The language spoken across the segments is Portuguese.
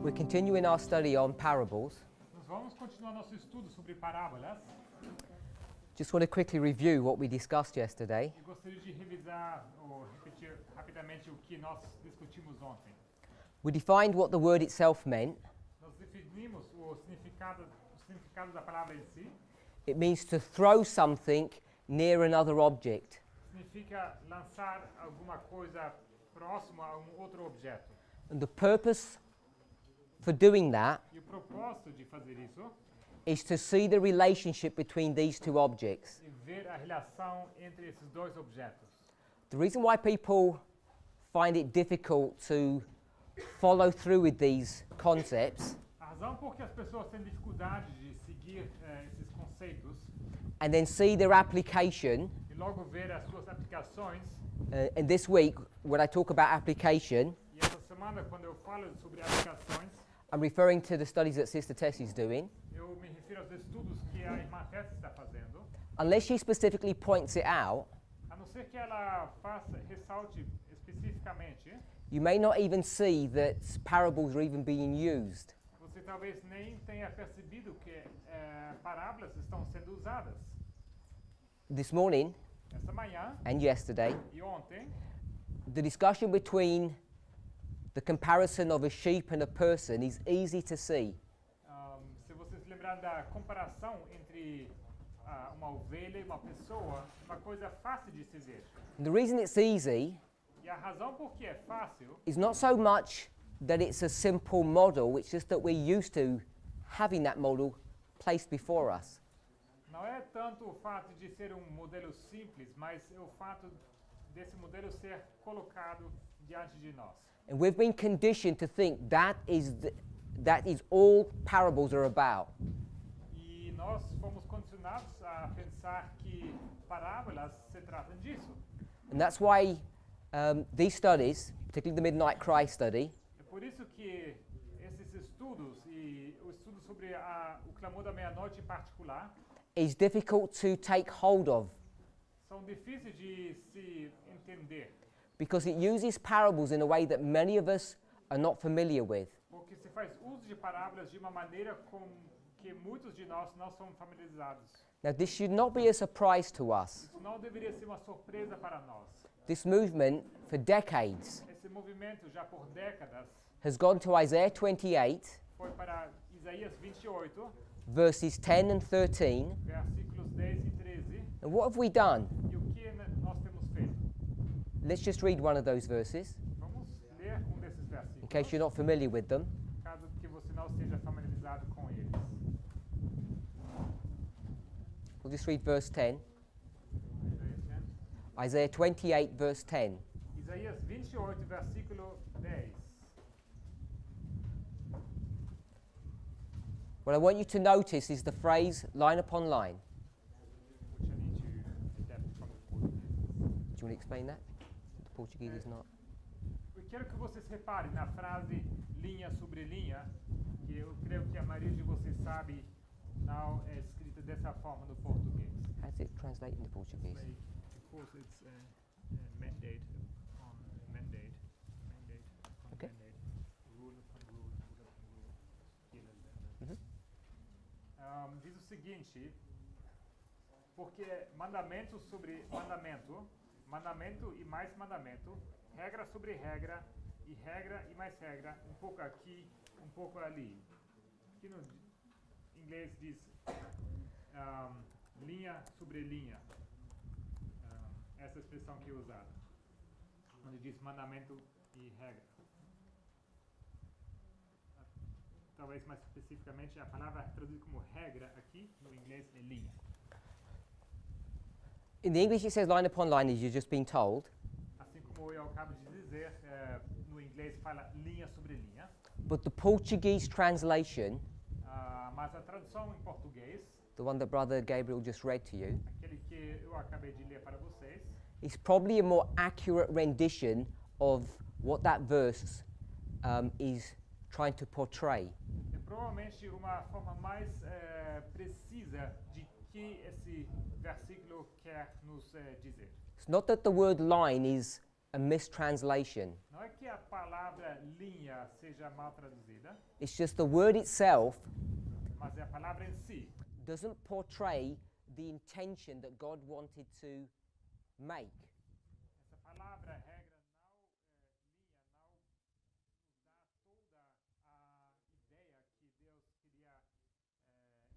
We're continuing our study on parables. Nós vamos continuar nosso estudo sobre parábolas. Just want to quickly review what we discussed yesterday. E gostaria de revisar ou repetir rapidamente o que nós discutimos ontem. We defined what the word itself meant. Nós definimos o significado da palavra em si. It means to throw something near another object. Significa lançar alguma coisa próximo a outro objeto. And the purpose for doing that E o propósito de fazer isso is to see the relationship between these two objects. é ver a relação entre esses dois objetos. The reason why people find it difficult to follow through with these concepts A razão por que as pessoas têm dificuldade de seguir esses conceitos and then see their application, e logo ver as suas aplicações. and this week when I talk about application, E essa semana, quando eu falo sobre aplicações, I'm referring to the studies that Sister Tessie's doing. eu me refiro aos estudos que a irmã Tess está fazendo. Unless she specifically points it out, A não ser que ela ressalte especificamente, you may not even see that parables are even being used. você talvez nem tenha percebido que parábolas estão sendo usadas. This morning Esta manhã and yesterday, e ontem, the discussion between the comparison of a sheep and a person is easy to see. se você se lembrar da comparação entre uma ovelha e uma pessoa, uma coisa fácil de se ver. And the reason it's easy E a razão por que é fácil is not so much that it's a simple model, it's just that we're used to having that model placed before us. não é tanto o fato de ser um modelo simples, mas é o fato desse modelo ser colocado diante de nós. And we've been conditioned to think that is all parables are about. E nós fomos condicionados a pensar que parábolas se tratam disso. And that's why these studies, particularly the Midnight Cry study, É por isso que esses estudos e o estudo sobre o clamor da meia-noite em particular is difficult to take hold of são difíceis de se entender, because it uses parables in a way that many of us are not familiar with. porque se faz uso de parábolas de uma maneira com que muitos de nós não somos familiarizados. Now, this should not be a surprise to us. Isso não deveria ser uma surpresa para nós. This movement, for decades, Esse movimento, já por décadas, has gone to Isaiah 28, foi para Isaías 28, verses 10 and 13. versículos 10 e 13. And what have we done? E o que nós temos feito? Let's just read one of those verses, Vamos ler desses versículos, in case you're not familiar with them. caso que você não esteja familiarizado com eles. We'll just read verse 10. Isaías 10. Isaiah 28, verse 10. Isaías 28, versículo 10. What I want you to notice is the phrase line upon line. Which I need to adapt from the Portuguese. Do you want to explain that? The Portuguese is not. Eu quero que vocês reparem na frase linha sobre linha, que eu creio que a maioria de vocês sabe não é escrita dessa forma no português. How does it translate into Portuguese? Like, because it's mandate on mandate, on Okay. mandate, rule upon rule, rule upon rule. Diz o seguinte, porque mandamento sobre mandamento, mandamento e mais mandamento, regra sobre regra e mais regra, um pouco aqui, um pouco ali. Aqui no inglês diz linha sobre linha. Essa expressão que é usada, onde diz mandamento e regra. Talvez mais especificamente a palavra traduzida como regra aqui no inglês é linha. In the English, it says line upon line, as you've just been told. Assim como eu acabo de dizer, no inglês fala linha sobre linha, But the Portuguese translation, mas a tradução em português, the one that Brother Gabriel just read to you, aquele que eu acabei de ler para vocês, is probably a more accurate rendition of what that verse is trying to portray. é provavelmente uma forma mais precisa de que esse versículo quer nos dizer. It's not that the word line is a mistranslation. Não é que a palavra linha seja mal traduzida, It's just the word itself mas é a palavra em si. doesn't portray the intention that God wanted to make. Essa palavra, regra, não dá toda a ideia que Deus queria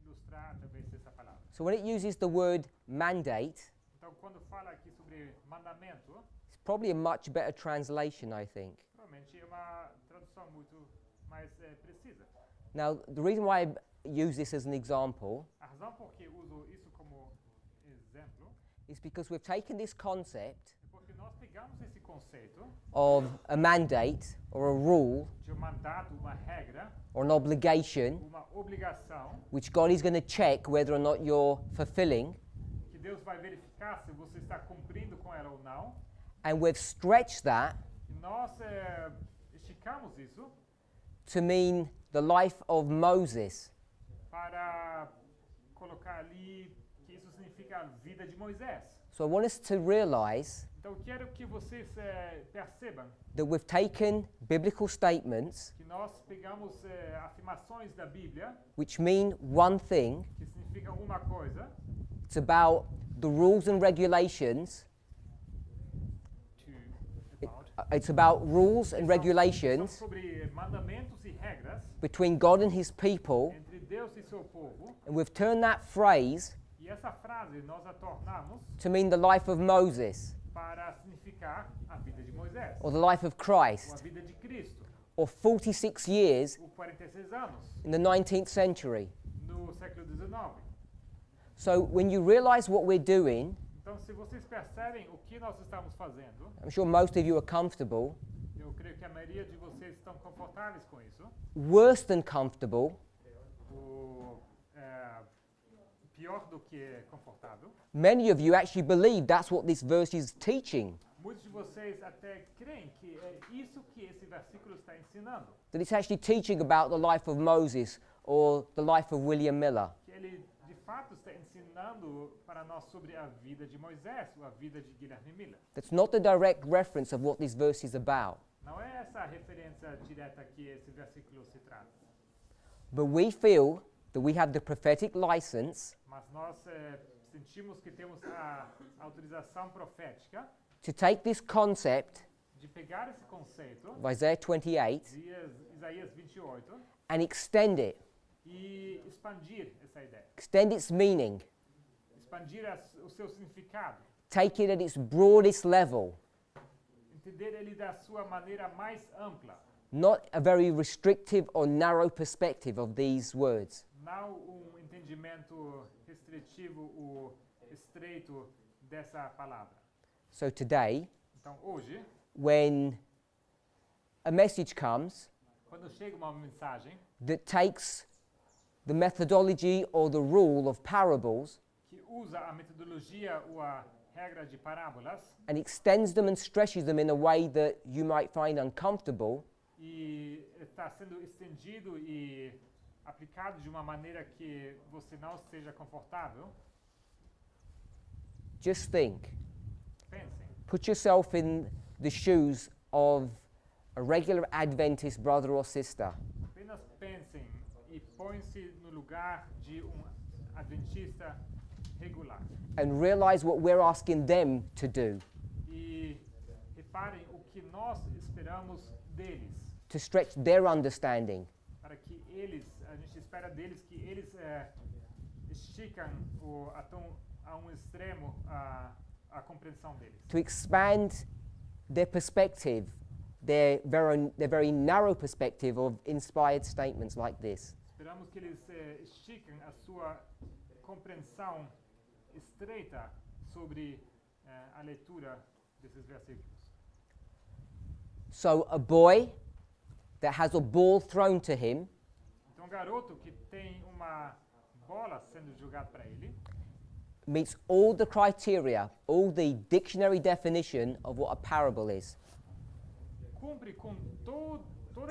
ilustrar através dessa palavra. So when it uses the word mandate, Então, quando fala aqui sobre mandamento, it's probably a much better translation, I think. provavelmente é uma tradução muito mais precisa. Now, the reason why I use this as an example A razão por que uso isso como exemplo is because we've taken this concept é porque nós pegamos esse conceito of a mandate or a rule de um mandato, uma regra, or an obligation, uma obrigação, which God is going to check whether or not you're fulfilling, que Deus vai verificar se você está cumprindo com ela ou não. and we've stretched that E nós esticamos isso to mean the life of Moses. para colocar ali que isso significa a vida de Moisés. So I want us to realize Então, quero que vocês percebam that we've taken biblical statements que nós pegamos afirmações da Bíblia which mean one thing. que significam uma coisa, It's about the rules and regulations. It's about rules and são regulations sobre mandamentos e regras between God and his people, entre Deus e seu povo. and we've turned that phrase E essa frase nós a tornamos to mean the life of Moses para significar a vida de Moisés, or the life of ou a Christ, vida de Cristo, or 46 years por 46 anos, in the 19th century. no século XIX. So when you realize what we're doing, Então, se vocês percebem o que nós estamos fazendo, I'm sure most of you are comfortable, eu creio que a maioria de vocês estão confortáveis com isso. worse than comfortable, Pior do que confortável. many of you actually believe that's what this verse is teaching, Muitos de vocês até creem que é isso que esse versículo está ensinando. that it's actually teaching about the life of Moses or the life of William Miller. Que ele, de fato, está ensinando para nós sobre a vida de Moisés, ou a vida de Guilherme Miller. That's not the direct reference of what this verse is about. Não é essa a referência direta que esse versículo se trata. But we feel that we have the prophetic license Mas nós sentimos que temos a autorização profética to take this concept de pegar esse conceito of Isaiah 28 de Isaías 28 and extend it, e expandir essa ideia. extend its meaning, Expandir o seu significado. take it at its broadest level, Entender ele da sua maneira mais ampla. not a very restrictive or narrow perspective of these words. Não entendimento restritivo ou estreito dessa palavra. So today, Então, hoje, when a message comes quando chega uma mensagem that takes the methodology or the rule of parables que usa a metodologia ou a regra de parábolas and extends them and stretches them in a way that you might find uncomfortable, e está sendo estendido e aplicado de uma maneira que você não esteja confortável, just think. pensem. Put yourself in the shoes of a regular Adventist brother or sister. Apenas pensem e põe-se no lugar de adventista regular. And realize what we're asking them to do E reparem o que nós esperamos deles, to stretch their understanding. para que a gente espera deles que eles esticam a um extremo a compreensão deles. To expand their perspective, their very narrow perspective of inspired statements like this. Esperamos que eles estiquem a sua compreensão estreita sobre a leitura desses versículos. So a boy that has a ball thrown to him Então, um garoto que tem uma bola sendo jogada para ele meets all the criteria, all the dictionary definition of what a parable is. cumpre com toda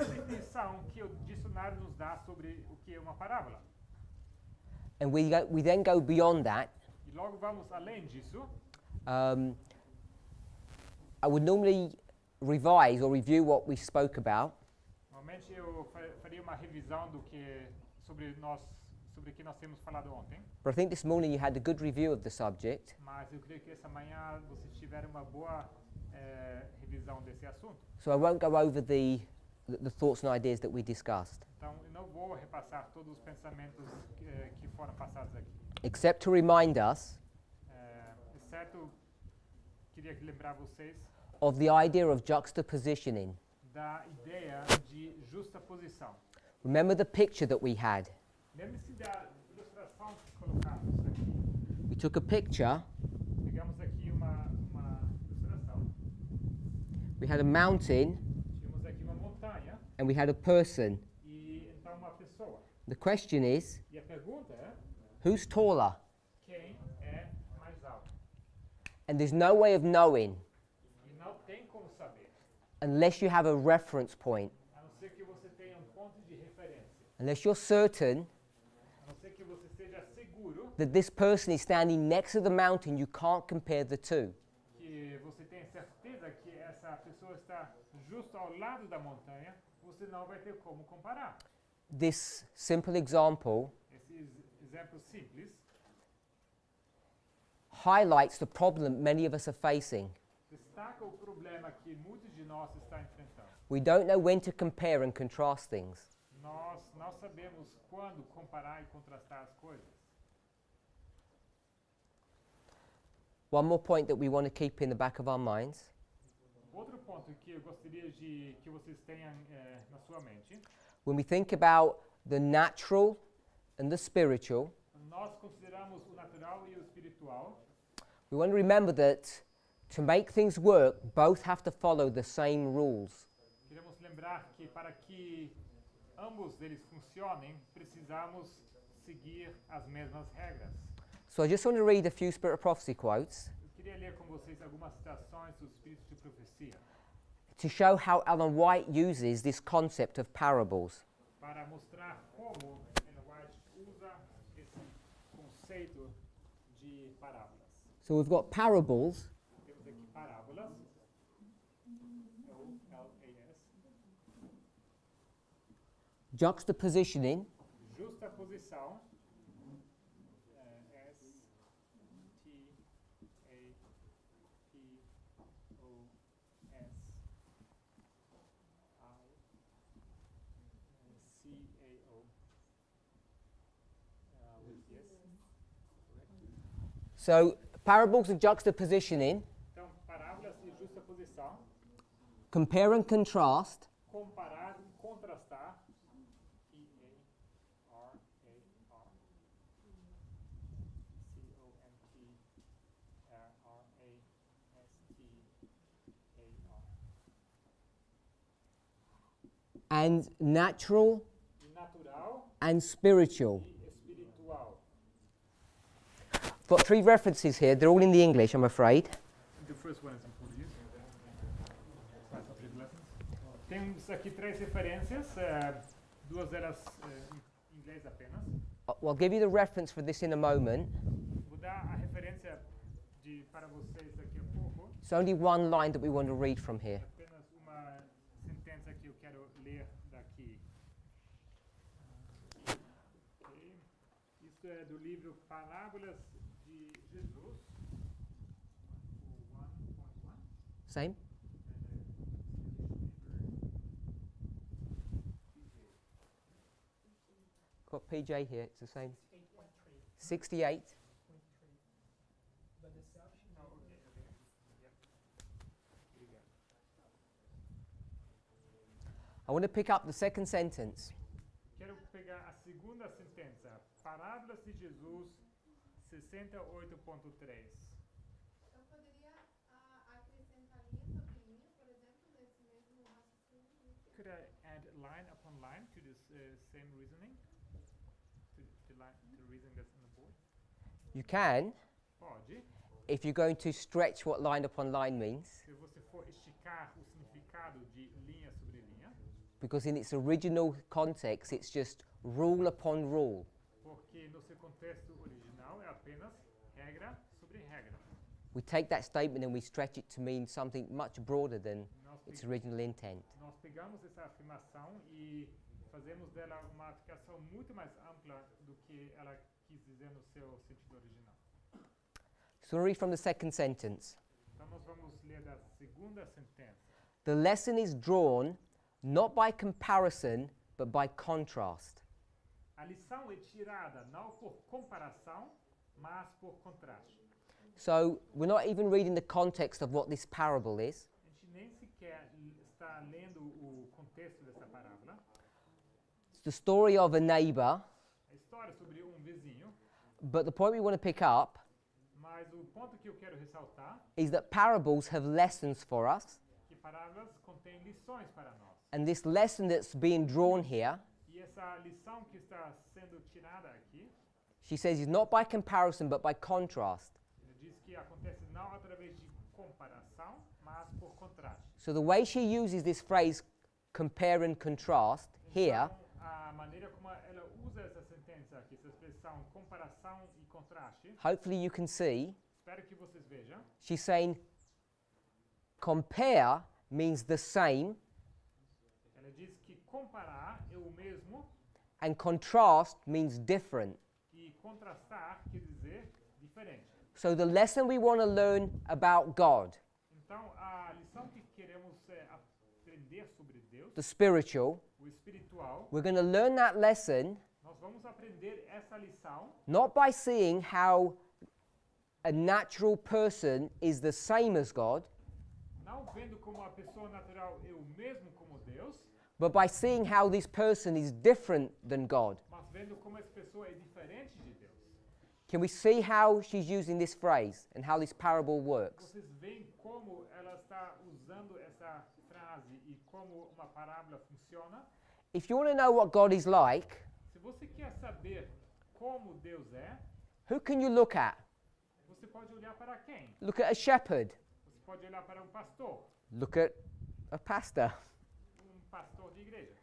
a definição que o dicionário nos dá sobre o que é uma parábola. And we then go beyond that E logo vamos além disso, um, I would normally revise or review what we spoke about, Normalmente eu faria uma revisão sobre o que nós temos falado ontem, but I think this morning you had a good review of the subject. mas eu creio que essa manhã vocês tiveram uma boa revisão desse assunto. So I won't go over the thoughts and ideas that we discussed, Então eu não vou repassar todos os pensamentos que foram passados aqui. except to remind us Exceto, queria lembrar vocês of the idea of juxtapositioning. da ideia de justaposição. Remember the picture that we had. Lembre-se da ilustração que colocamos aqui. We took a picture, Pegamos aqui uma ilustração. we had a mountain, Tínhamos aqui uma montanha and we had a person. e então uma pessoa. The question is, E a pergunta é, who's taller? quem é mais alto? And there's no way of knowing E não tem como saber, unless you have a reference point, a não ser que você tenha um ponto de referência. unless you're certain A não ser que você seja seguro that this person is standing next to the mountain, you can't compare the two. que você tenha certeza que essa pessoa está justo ao lado da montanha, você não vai ter como comparar. This simple example Esse exemplo simples highlights the problem many of us are facing. destaca o problema que muitos de nós estão enfrentando. We don't know when to compare and contrast things. Nós não sabemos quando comparar e contrastar as coisas. One more point that we want to keep in the back of our minds. Outro ponto que eu gostaria de que vocês tenham na sua mente, When we think about the natural and the spiritual, nós consideramos o natural e o espiritual. we want to remember that to make things work, both have to follow the same rules. Queremos lembrar que para que ambos eles funcionem, precisamos seguir as mesmas regras. So I just want to read a few Spirit of Prophecy quotes Eu queria ler com vocês algumas citações do Espírito de Profecia to show how Ellen White uses this concept of parables. para mostrar como Ellen White usa esse conceito de parábolas. So we've got parables, Temos aqui parábolas, O-L-A-S, juxtapositioning, justaposição, S-T-A-P-O-S-I-C-A-O. so parables and juxtapositioning, Então, parábolas e justaposição, compare and contrast, comparar e contrastar, P-A-R-A-R, C-O-M-P-R-R-A-S-T-A-R, and natural e natural and spiritual. e espiritual. I've got three references here, they're all in the English, I'm afraid. The first one is in Portuguese. Temos aqui três referências, duas delas em inglês apenas. I'll give you the reference for this in a moment. Vou dar a referência para vocês daqui a pouco. It's only one line that we want to read from here. Apenas uma sentença que eu quero ler daqui. Ok. Isso é do livro Parábolas de Jesus, o 1.1. Same? Got PJ here, it's the same. 68. I want to pick up the second sentence. Quero pegar a segunda sentença. Parábolas de Jesus 68.3. Eu poderia acrescentar linha sobre linha, por exemplo, nesse mesmo raciocínio? Could I add line upon line to this same reasoning? To the reasoning that's on the board? You can, Pode. if you're going to stretch what line upon line means, Se você for esticar o significado de linha sobre linha, because in its original context it's just rule upon rule, porque no seu contexto original é apenas regra sobre regra. we take that statement and we stretch it to mean something much broader than Nós, its pe- original intent. nós pegamos essa afirmação e fazemos dela uma aplicação muito mais ampla do que ela quis dizer no seu sentido original. So, read from the second sentence. Então nós vamos ler da segunda sentença. The lesson is drawn not by comparison, but by contrast. A lição é tirada não por comparação, mas por contraste. So, we're not even reading the context of what this parable is. A gente nem sequer está lendo o contexto dessa parábola. It's the story of a neighbor, A história sobre um vizinho, but the point we want to pick up mas o ponto que eu quero ressaltar is that parables have lessons for us, é que parábolas contêm lições para nós. and this lesson that's being drawn here, E essa lição que está sendo tirada aqui, she says, is not by comparison, but by contrast. ele diz que acontece não através de comparação, mas por contraste. So the way she uses this phrase, compare and contrast, here, Então, a maneira como ela usa essa sentença aqui, essa expressão comparação e contraste, hopefully you can see, espero que vocês vejam. she's saying compare means the same, Ela diz que comparar é o mesmo and contrast means different. e contrastar quer dizer diferente. So the lesson we want to learn about God, Então, a lição que queremos aprender sobre Deus, the spiritual, o espiritual, we're going to learn that lesson nós vamos aprender essa lição not by seeing how a natural person is the same as God, não vendo como a pessoa natural é o mesmo como Deus, but by seeing how this person is different than God. mas vendo como essa pessoa é diferente de Deus. Can we see how she's using this phrase and how this parable works? Vocês veem como ela está usando essa frase e como uma parábola funciona? If you want to know what God is like, Se você quer saber como Deus é, who can you look at? você pode olhar para quem? Look at a shepherd. Você pode olhar para um pastor Look at a pastor. de igreja.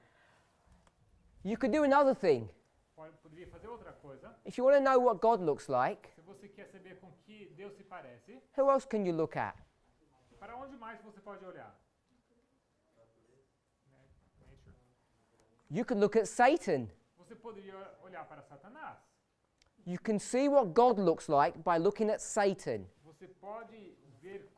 You could do another thing. Poderia fazer outra coisa. If you want to know what God looks like, Se você quer saber com que Deus se parece, who else can you look at? para onde mais você pode olhar? Nature. You can look at Satan. Você poderia olhar para Satanás. You can see what God looks like by looking at Satan. Você pode ver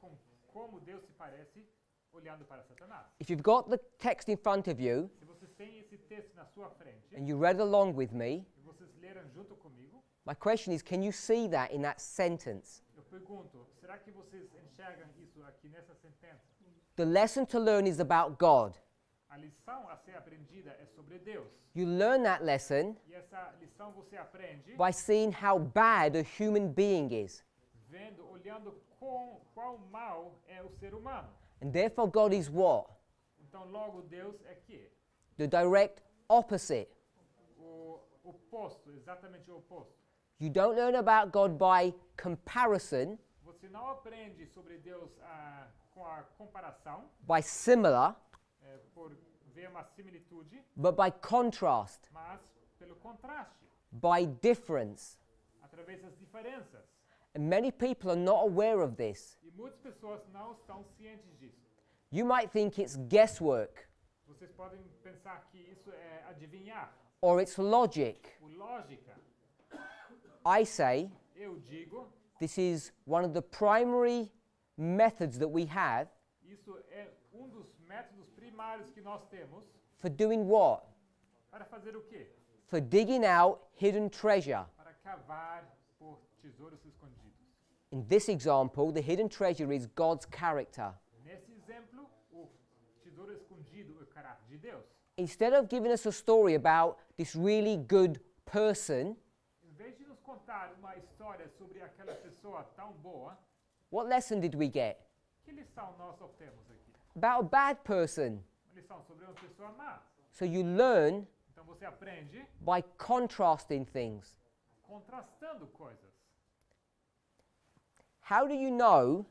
como Deus se parece olhando para Satanás. If you've got the text in front of you Se vocês têm esse texto na sua frente and you read along with me, e vocês leram junto comigo, my question is, can you see that in that sentence? eu pergunto, será que vocês enxergam isso aqui nessa sentença? The lesson to learn is about God. A lição a ser aprendida é sobre Deus. You learn that lesson E essa lição você aprende by seeing how bad a human being is. olhando qual mal é o ser humano. And therefore God is what? Então, logo, Deus é que? The direct opposite. O oposto, exatamente o oposto. You don't learn about God by comparison, Você não aprende sobre Deus com a comparação, by similar, por ver uma similitude, but by contrast, mas pelo contraste, by difference. através das diferenças. And many people are not aware of this. E muitas pessoas não estão cientes disso. You might think it's guesswork Vocês podem pensar que isso é adivinhar, or it's logic. ou lógica. I say Eu digo, this is one of the primary methods that we have isso é um dos métodos primários que nós temos for doing what? para fazer o quê? For digging out hidden treasure. Para cavar por tesouros escondidos. In this example, the hidden treasure is God's character. Nesse exemplo, o tesouro escondido é o caráter de Deus. Instead of giving us a story about this really good person, Em vez de nos contar uma história sobre aquela pessoa tão boa, what lesson did we get? que lição nós obtemos aqui? About a bad person. Uma lição sobre uma pessoa má. So you learn Então você aprende by contrasting things. contrastando coisas. How do you know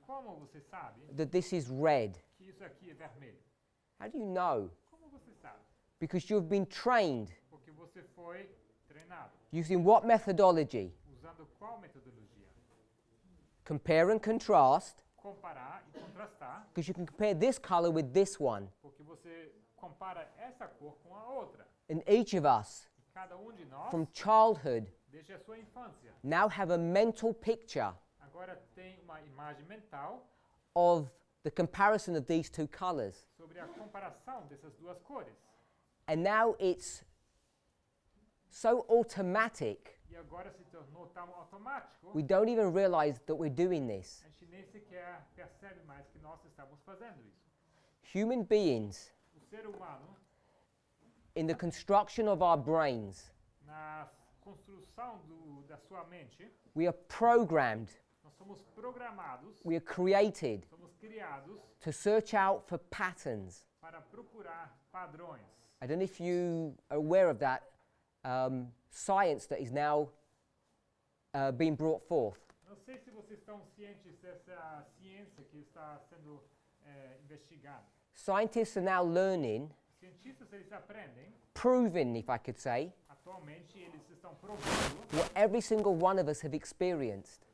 Como você sabe that this is red? que isso aqui é vermelho? How do you know? Como você sabe? Because you've been trained. Porque você foi treinado. Using what methodology? Usando qual metodologia? compare and contrast, comparar e contrastar, because you can compare this color with this one. porque você compara essa cor com a outra. And each of us, E cada de nós, from childhood, desde a sua infância, now have a mental picture agora tem uma imagem mental of the comparison of these two colors. sobre a comparação dessas duas cores. And now it's so automatic, E agora se tornou tão automático, we don't even realize that we're doing this. a gente nem sequer percebe mais que nós estamos fazendo isso. Human beings, O ser humano, in the construction of our brains, na construção da sua mente, we are programmed, nós somos programados, we are created somos criados to search out for patterns. para procurar padrões. I don't know if you are aware of that science that is now being brought forth. Não sei se vocês estão cientes dessa ciência que está sendo investigada. Scientists are now learning, Cientistas, eles aprendem, proving, if I could say, atualmente eles estão provando what every single one of us have experienced.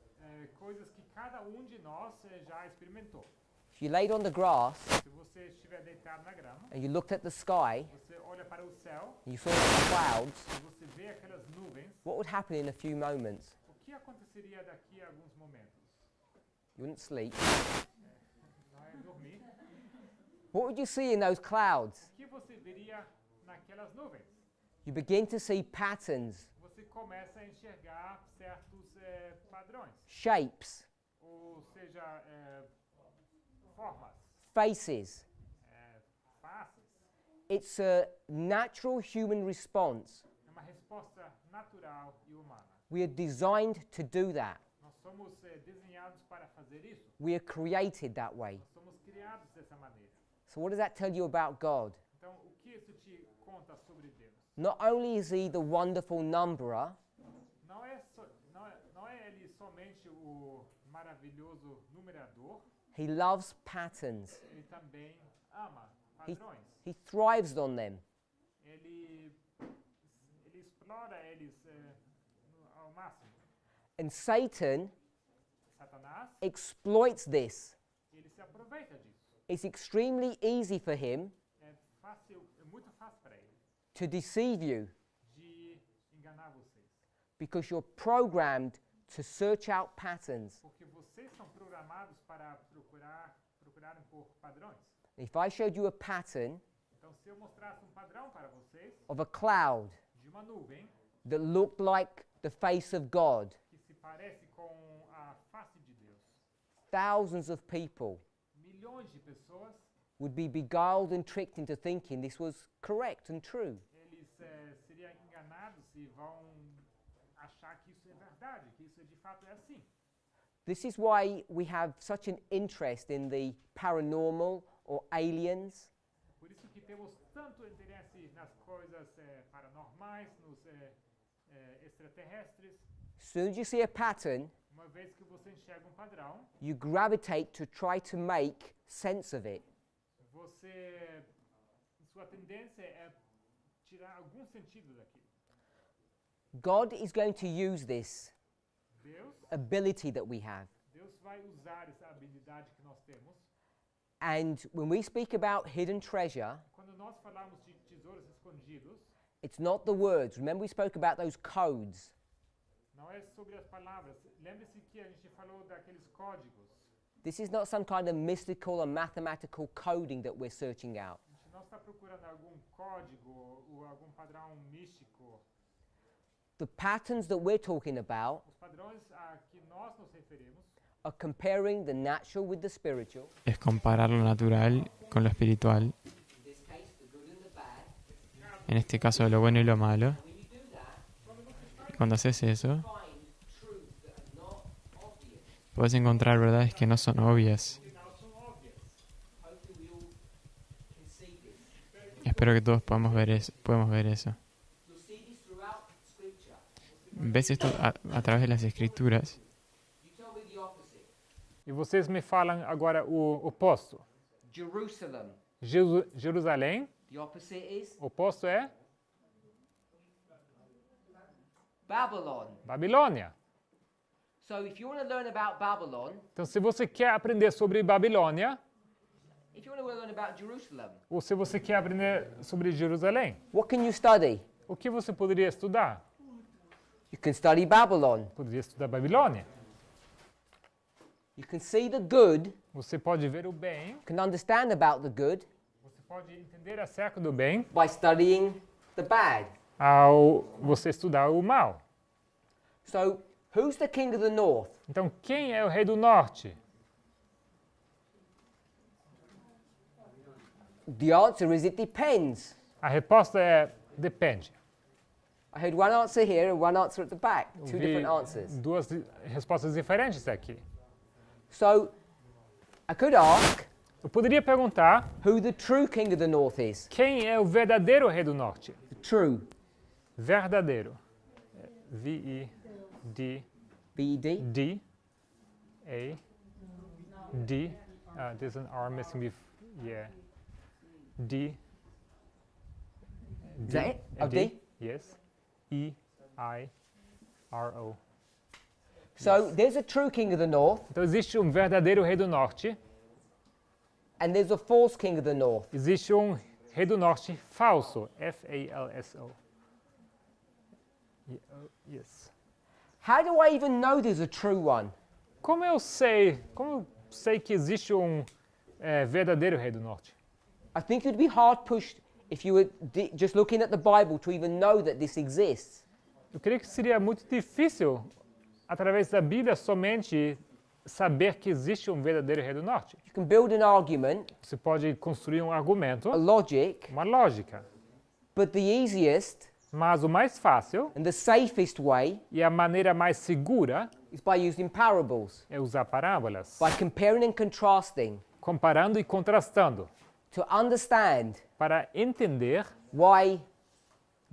coisas que cada de nós já experimentou. If you laid on the grass Se você estiver deitado na grama, and you looked at the sky você olha para o céu and you saw the clouds, e você vê aquelas nuvens, what would happen in a few moments? o que aconteceria daqui a alguns momentos? You wouldn't sleep. Não é dormir. What would you see in those clouds? O que você veria naquelas nuvens? You begin to see patterns, Você começa a enxergar certos padrões, shapes, ou seja, formas, faces. faces. It's a natural human response. É uma resposta natural e humana. We are designed to do that. Nós somos desenhados para fazer isso. We are created that way. Nós somos criados dessa maneira. So what does that tell you about God? Então, o que isso te conta sobre Deus? Not only is he the wonderful numberer, Não é ele somente o maravilhoso numerador, he loves patterns. ele também ama He, padrões. he thrives on them. Ele explora eles ao máximo. And Satan Satanás, exploits this. ele se aproveita disso. It's extremely easy for him É muito fácil para ele to deceive you de enganar vocês. because you're programmed to search out patterns. Porque vocês são programados para procurarem por padrões. If I showed you a pattern Então, se eu mostrasse padrão para vocês of a cloud de uma nuvem that looked like the face of God, que se parece com a face de Deus, thousands of people milhões de pessoas, would be beguiled and tricked into thinking this was correct and true. eles seriam enganados e vão achar que isso é verdade, que isso de fato é assim. This is why we have such an interest in the paranormal or aliens. Por isso que temos tanto interesse nas coisas paranormais, nos extraterrestres. As soon as you see a pattern, Uma vez que você enxerga padrão, you gravitate to try to make sense of it. sua tendência é tirar algum sentido daquilo. God is going to use this Deus ability that we have. vai usar essa habilidade que nós temos. And when we speak about hidden treasure, Quando nós falamos de tesouros escondidos, it's not the words. Remember we spoke about those codes. não é sobre as palavras. Lembre-se que a gente falou daqueles códigos. This is not some kind of mystical or mathematical coding that we're searching out. A gente não está procurando algum código ou algum padrão místico. The patterns that we're talking about Os padrões a que nós nos referimos are comparing the natural with the spiritual. Es comparar lo natural con lo espiritual. En este caso, lo bueno y lo malo. Y cuando haces eso, puedes encontrar verdades que no son obvias. Espero que todos podamos ver eso. ¿Ves esto a través de las escrituras? E vocês me falam agora o oposto. Jerusalem. Jerusalém, The opposite is o oposto é Babylon. Babilônia. So if you want to learn about Babylon, Então, se você quer aprender sobre Babilônia, if you want to learn about Jerusalem, ou se você quer aprender sobre Jerusalém, what can you study? o que você poderia estudar? You can study Babylon. Poderia estudar Babilônia. You can see the good, Você pode ver o bem, you can understand about the good você pode entender acerca do bem by studying the bad. ao você estudar o mal. So, who's the king of the north? Então, quem é o rei do norte? The answer is it depends. A resposta é depende. I heard one answer here and one answer at the back. Two Vi different answers. duas respostas diferentes aqui. So, I could ask Eu poderia perguntar who the true king of the north is. quem é o verdadeiro rei do norte? The true. Verdadeiro. V-I-D-D. B-E-D. A D. There's an R missing yeah. D. Is that it? Oh, D? Yes. E-I-R-O. So, there's a true king of the north Então existe um verdadeiro rei do norte, and there's a false king of the north. existe um rei do norte falso, F-A-L-S-O. Yes. How do I even know there's a true one? Como eu sei que existe um verdadeiro rei do norte? I think it'd be hard pushed if you were just looking at the Bible to even know that this exists. Eu creio que seria muito difícil, através da Bíblia, somente saber que existe um verdadeiro rei do norte. You can build an argument, Você pode construir um argumento, a logic, uma lógica, but the easiest mas o mais fácil and the safest way e a maneira mais segura is by using parables, é usar parábolas, by comparing and contrasting comparando e contrastando, to understand para entender why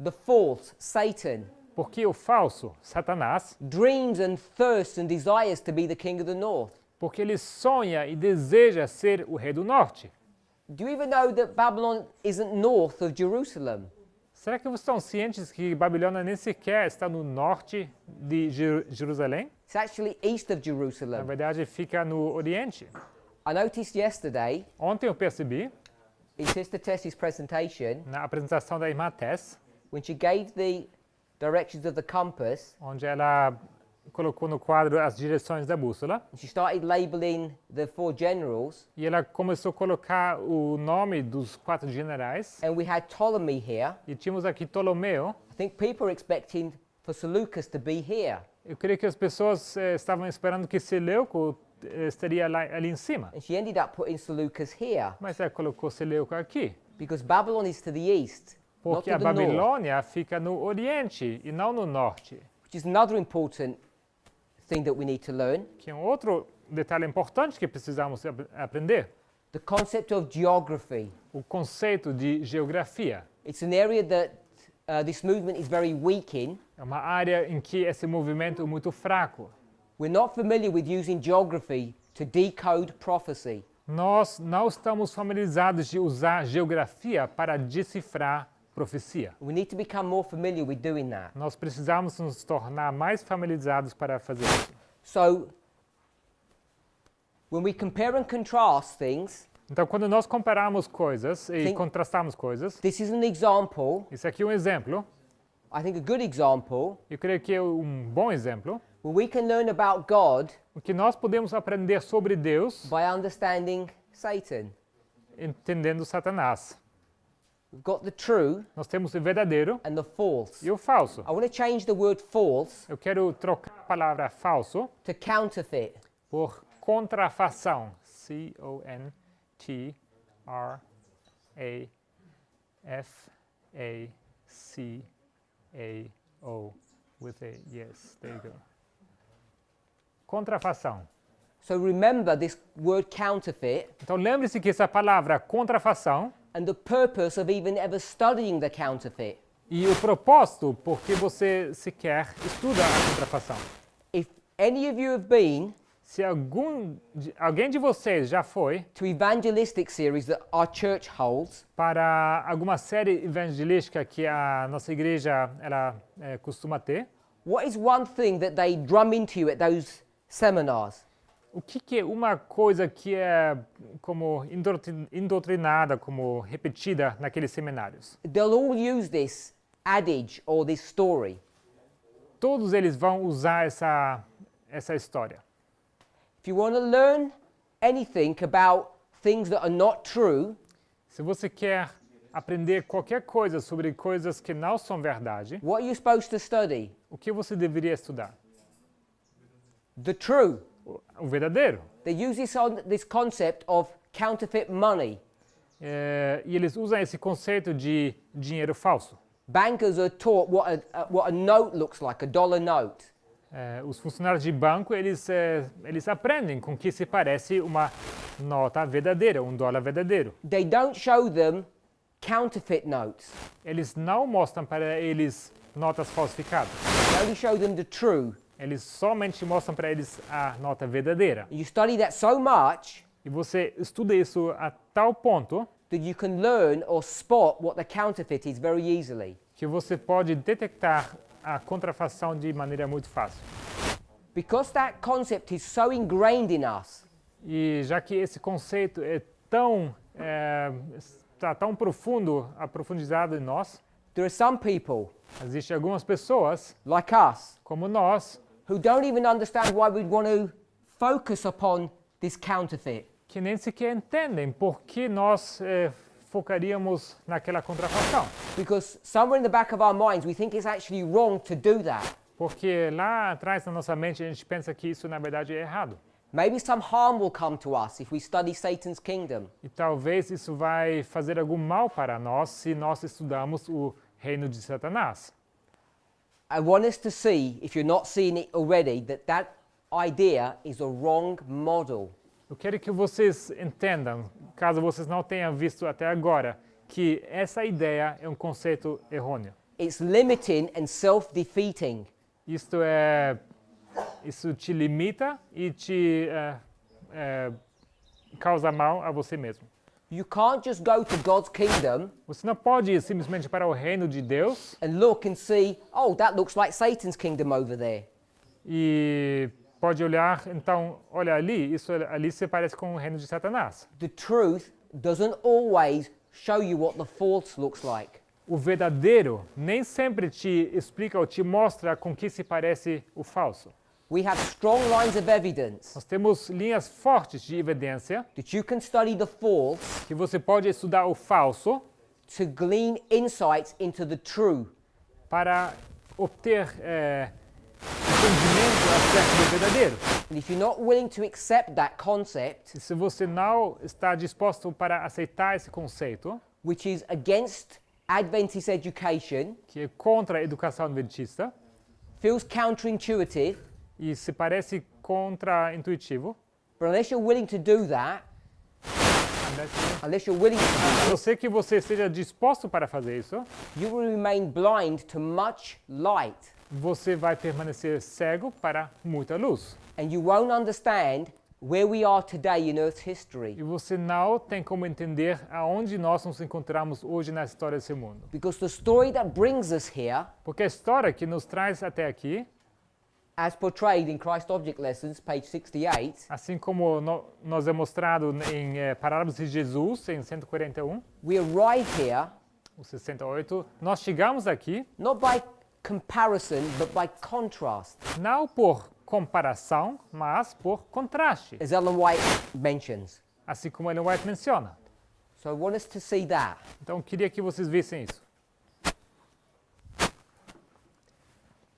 the false, Satan, porque o falso, Satanás, dreams and thirsts and desires to be the king of the north. porque ele sonha e deseja ser o rei do norte. Do you even know that Babylon isn't north of Jerusalem? Será que vocês estão cientes que Babilônia nem sequer está no norte de Jerusalém? It's actually east of Na Jerusalem. verdade, fica no oriente. I noticed yesterday Ontem eu percebi, in Sister Tessie's presentation, na apresentação da irmã Tess, when she gave the directions of the compass, onde ela colocou no quadro as direções da bússola, she started labeling the four generals, e ela começou a colocar o nome dos 4 generais, and we had Ptolemy here. e tínhamos aqui Ptolomeu. I think people are expecting for Seleucus to be here, Eu creio que as pessoas estavam esperando que Seleuco estaria ali em cima, and she ended up putting Seleucus here mas ela colocou Seleuco aqui, because Babylon is to the east, not porque to a the north, Babilônia fica no oriente e não no norte, which is another important thing that we need to learn. que é um outro detalhe importante que precisamos aprender, The concept of geography. o conceito de geografia. It's an area that this movement is very weak in. É uma área em que esse movimento é muito fraco. We're not familiar with using geography to decode prophecy. Nós não estamos familiarizados de usar geografia para decifrar profecia. We need to become more familiar with doing that. Nós precisamos nos tornar mais familiarizados para fazer isso. So, when we compare and contrast things, Então, quando nós comparamos coisas e Sim. contrastamos coisas, this is an example, isso aqui é um exemplo, I think a good example, eu creio que é um bom exemplo, where we can learn about God o que nós podemos aprender sobre Deus by understanding Satan. entendendo Satanás. We've got the true Nós temos o verdadeiro and the false. e o falso. I want to change the word false Eu quero trocar a palavra falso to counterfeit. por contrafação. C-O-N-T-R-A-F-A-C-A-O with a yes, there you go. Contrafação. So remember this word counterfeit Então lembre-se que essa palavra contrafação and the purpose of even ever studying the counterfeit. e o propósito por que você sequer estuda a contrafação. If any of you have been Se alguém de vocês já foi to evangelistic series that our church holds, para alguma série evangelística que a nossa igreja ela costuma ter, What is one thing that they drum into you at those seminars? O que é uma coisa que é como indoctrinada, como repetida naqueles seminários? They'll all use this adage or this story. Todos eles vão usar essa história. If you want to learn anything about things that are not true, Se você quer aprender qualquer coisa sobre coisas que não são verdade, what are you supposed to study? o que você deveria estudar? The true. O verdadeiro. They use this concept of counterfeit money. E eles usam esse conceito de dinheiro falso. Bankers are taught what a note looks like, a dollar note. Os funcionários de banco, eles aprendem com que se parece uma nota verdadeira, $1 verdadeiro. They don't show them counterfeit notes. Eles não mostram para eles notas falsificadas. They only show them the true. Eles somente mostram para eles a nota verdadeira. You study that so much E você estuda isso a tal ponto that you can learn or spot what the counterfeit is very easily. que você pode detectar a contrafação de maneira muito fácil. Because that concept is so ingrained in us, E já que esse conceito está tão aprofundizado em nós, there are some people, existem algumas pessoas, like us, como nós, who don't even understand why we'd want to focus upon this counterfeit. que nem sequer entendem por que nós focaríamos naquela contrafação. Because somewhere in the back of our minds, we think it's actually wrong to do that. Porque lá atrás na nossa mente a gente pensa que isso na verdade é errado. Maybe some harm will come to us if we study Satan's kingdom. E talvez isso vai fazer algum mal para nós se nós estudamos o reino de Satanás. I want us to see, if you're not seeing it already, that idea is a wrong model. Eu quero que vocês entendam, caso vocês não tenham visto até agora, que essa ideia é um conceito errôneo. It's limiting and self-defeating. Isso te limita e te causa mal a você mesmo. You can't just go to God's kingdom Você não pode ir simplesmente para o reino de Deus and look and see, oh, that looks like Satan's kingdom over there. e pode olhar, então, olha ali, isso ali se parece com o reino de Satanás. The truth doesn't always show you what the false looks like. O verdadeiro nem sempre te explica ou te mostra com que se parece o falso. We have strong lines of evidence Nós temos linhas fortes de evidência that you can study the false que você pode estudar o falso to glean insights into the true. para obter entendimento acerca do verdadeiro. And if you're not willing to accept that concept, E se você não está disposto para aceitar esse conceito, which is against Adventist education, que é contra a educação adventista feels counterintuitive, e se parece contra-intuitivo, but unless you're willing to do that, unless you're willing to a do não it, ser que você esteja disposto para fazer isso, you will remain blind to much light, você vai permanecer cego para muita luz. and you won't understand where we are today in Earth's history. E você não tem como entender aonde nós nos encontramos hoje na história desse mundo. Because the story that brings us here, Porque a história que nos traz até aqui, as portrayed in Christ Object Lessons, page 68, assim como nós é mostrado em Parábolas de Jesus, em 141, we arrive here o 68, nós chegamos aqui not by comparison, but by contrast, não por comparação, mas por contraste, as Ellen White mentions. assim como Ellen White menciona. So I want us to see that. Então, eu queria que vocês vissem isso.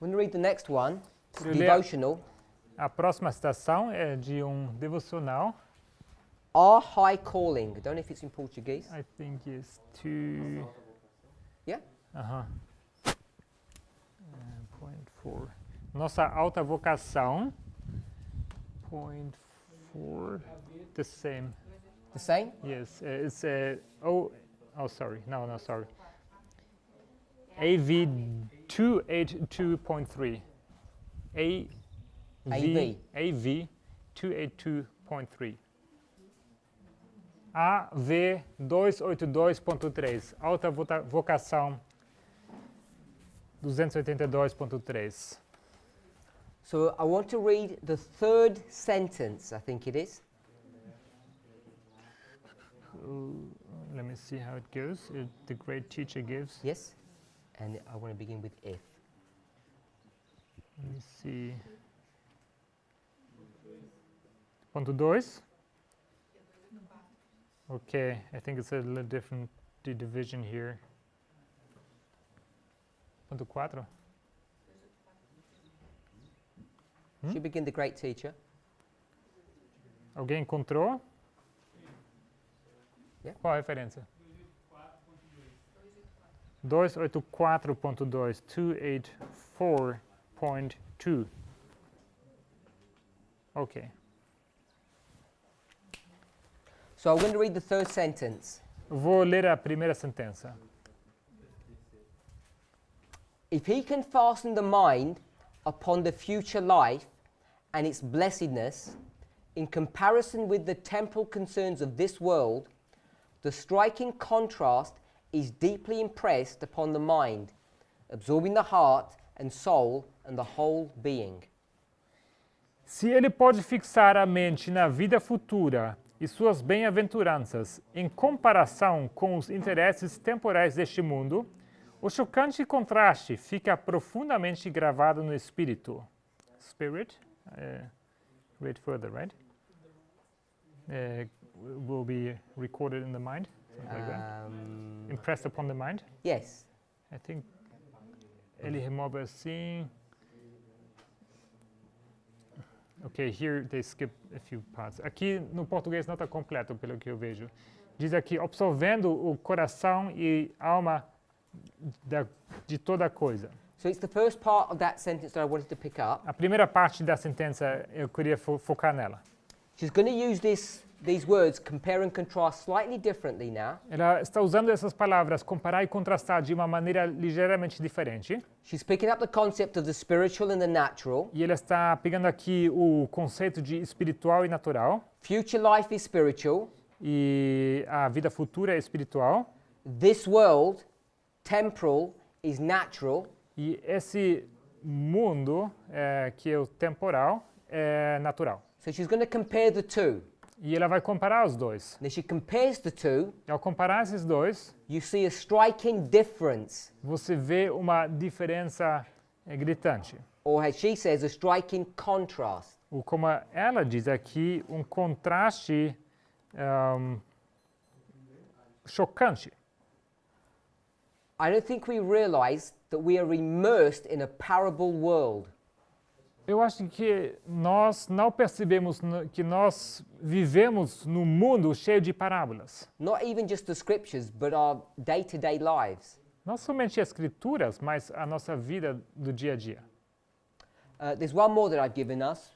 I'm going to read the next one. It's Eu leio- devotional. A próxima citação é de um devocional. Our High Calling. I don't know if it's in Portuguese. I think it's to... Yeah? Point 4. Nossa alta vocação. Point 4. The same. The same? Yes, it's sorry. No, sorry. AV 282.3. AV 282.3. AV 282.3. Alta vocação 282.3. So I want to read the third sentence, I think it is. Let me see how it goes. The great teacher gives. Yes? And I want to begin with if. Let me see. Ponto 2. Okay, I think it's a little different, the division here. Ponto 4. Should begin the great teacher. Alguém encontrou? Yeah. Qual a referência? 284.2, 284.2. Ok. So I'm going to read the third sentence. Vou ler a primeira sentença. If he can fasten the mind upon the future life and its blessedness in comparison with the temporal concerns of this world, the striking contrast is deeply impressed upon the mind, absorbing the heart and soul and the whole being. Se ele pode fixar a mente na vida futura e suas bem-aventuranças em comparação com os interesses temporais deste mundo, o chocante contraste fica profundamente gravado no espírito. Spirit? Read further, right? Will be recorded in the mind, something like that. Impressed upon the mind. Yes. I think ele remove assim. Ok, here they skip a few parts. Aqui no português não está completo, pelo que eu vejo. Diz aqui, absorvendo o coração e alma de toda coisa. So it's the first part of that sentence that I wanted to pick up. A primeira parte da sentença eu queria focar nela. She's going to use these words, compare and contrast, slightly differently now. Ela está usando essas palavras, comparar e contrastar de uma maneira ligeiramente diferente. She's picking up the concept of the spiritual and the natural. E ela está pegando aqui o conceito de espiritual e natural. Future life is spiritual. E a vida futura é espiritual. This world, temporal, is natural. E esse mundo, que é o temporal, é natural. So she's going to compare the two. E ela vai comparar os dois. And as she compares the two, E ao comparar esses dois, you see a striking difference, você vê uma diferença gritante. or as she says, a striking contrast. Ou como ela diz aqui, contraste chocante. I don't think we realize that we are immersed in a parable world. Eu acho que nós não percebemos que nós vivemos num mundo cheio de parábolas. Not even just the scriptures, but our day-to-day lives. Não somente as escrituras, mas a nossa vida do dia a dia. There's one more that I've given us.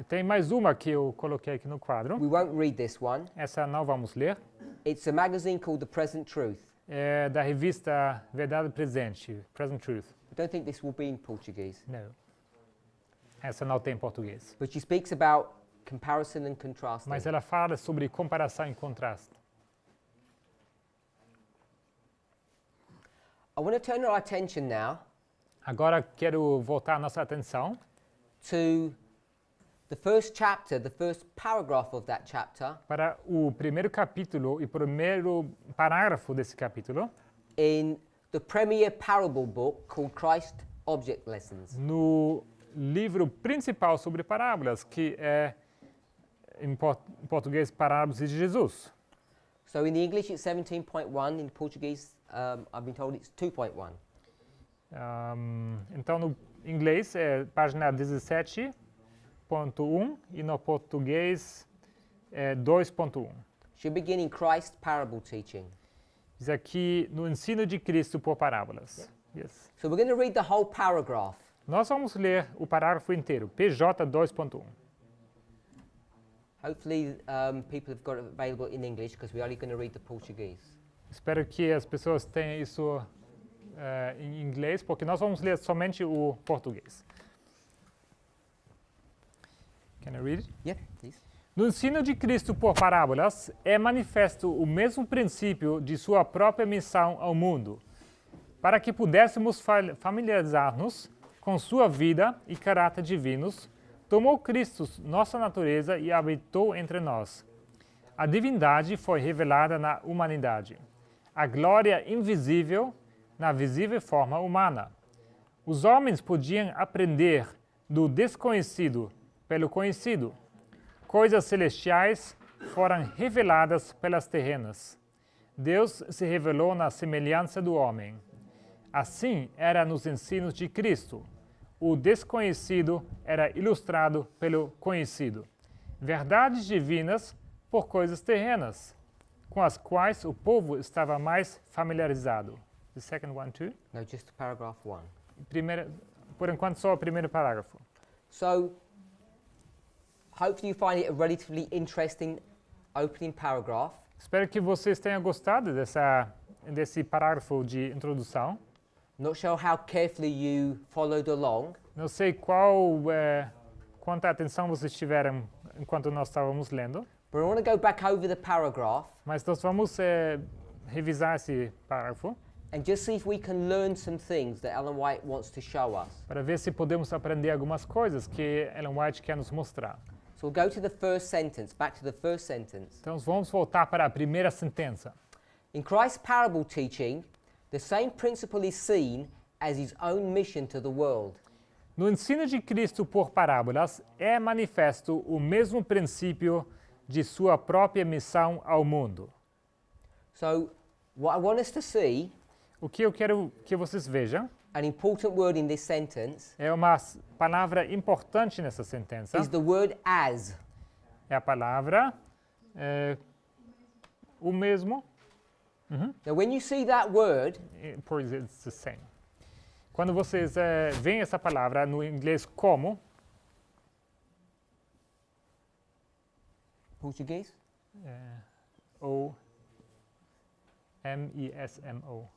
Tem mais uma que eu coloquei aqui no quadro. We won't read this one. Essa não vamos ler. It's a magazine called The Present Truth. É da revista Verdade Presente, Present Truth. I don't think this will be in Portuguese. Não. Essa não tem em português. But she speaks about comparison and contrasting. Mas ela fala sobre comparação e contraste. I want to turn our attention now Agora quero voltar a nossa atenção to the first chapter, the first paragraph of that chapter para o primeiro capítulo e primeiro parágrafo desse capítulo, in the premier parable book called Christ Object Lessons. no livro principal sobre parábolas, que é em português Parábolas de Jesus. So in the English it's 17.1, in Portuguese I've been told it's 2.1. Então no inglês é página 17.1 e no português é 2.1. Should begin in Christ parable teaching. Diz aqui no ensino de Cristo por parábolas. Yes. So we're going to read the whole paragraph. Nós vamos ler o parágrafo inteiro, PJ 2.1. Hopefully people have got it available in English because we're only going to read the Portuguese. Espero que as pessoas tenham isso em inglês, porque nós vamos ler somente o português. Can I read it? Yeah, please. No ensino de Cristo por parábolas, é manifesto o mesmo princípio de sua própria missão ao mundo, para que pudéssemos familiarizar-nos com sua vida e caráter divinos, tomou Cristo, nossa natureza, e habitou entre nós. A divindade foi revelada na humanidade. A glória invisível na visível forma humana. Os homens podiam aprender do desconhecido pelo conhecido. Coisas celestiais foram reveladas pelas terrenas. Deus se revelou na semelhança do homem. Assim era nos ensinos de Cristo. O desconhecido era ilustrado pelo conhecido. Verdades divinas por coisas terrenas, com as quais o povo estava mais familiarizado. The second one too? No, just paragraph 1. Por enquanto só o primeiro parágrafo. So, hopefully you find it a relatively interesting opening paragraph. Espero que vocês tenham gostado desse parágrafo de introdução. Not sure how carefully you followed along, Não sei quanta atenção vocês tiveram enquanto nós estávamos lendo, but I want to go back over the paragraph mas nós vamos revisar esse parágrafo and just see if we can learn some things that Ellen White wants to show us. para ver se podemos aprender algumas coisas que Ellen White quer nos mostrar. So we'll go to the first sentence, back to the first sentence. Então vamos voltar para a primeira sentença. In Christ's parable teaching, the same principle is seen as his own mission to the world. No ensino de Cristo por parábolas, é manifesto o mesmo princípio de sua própria missão ao mundo. So what I want us to see, O que eu quero que vocês vejam an important word in this sentence, é uma palavra importante nessa sentença. is the word as. É a palavra o mesmo. Now when you see that word, It's the same. Quando vocês veem essa palavra no inglês como, Portuguese, O-M-E-S-M-O.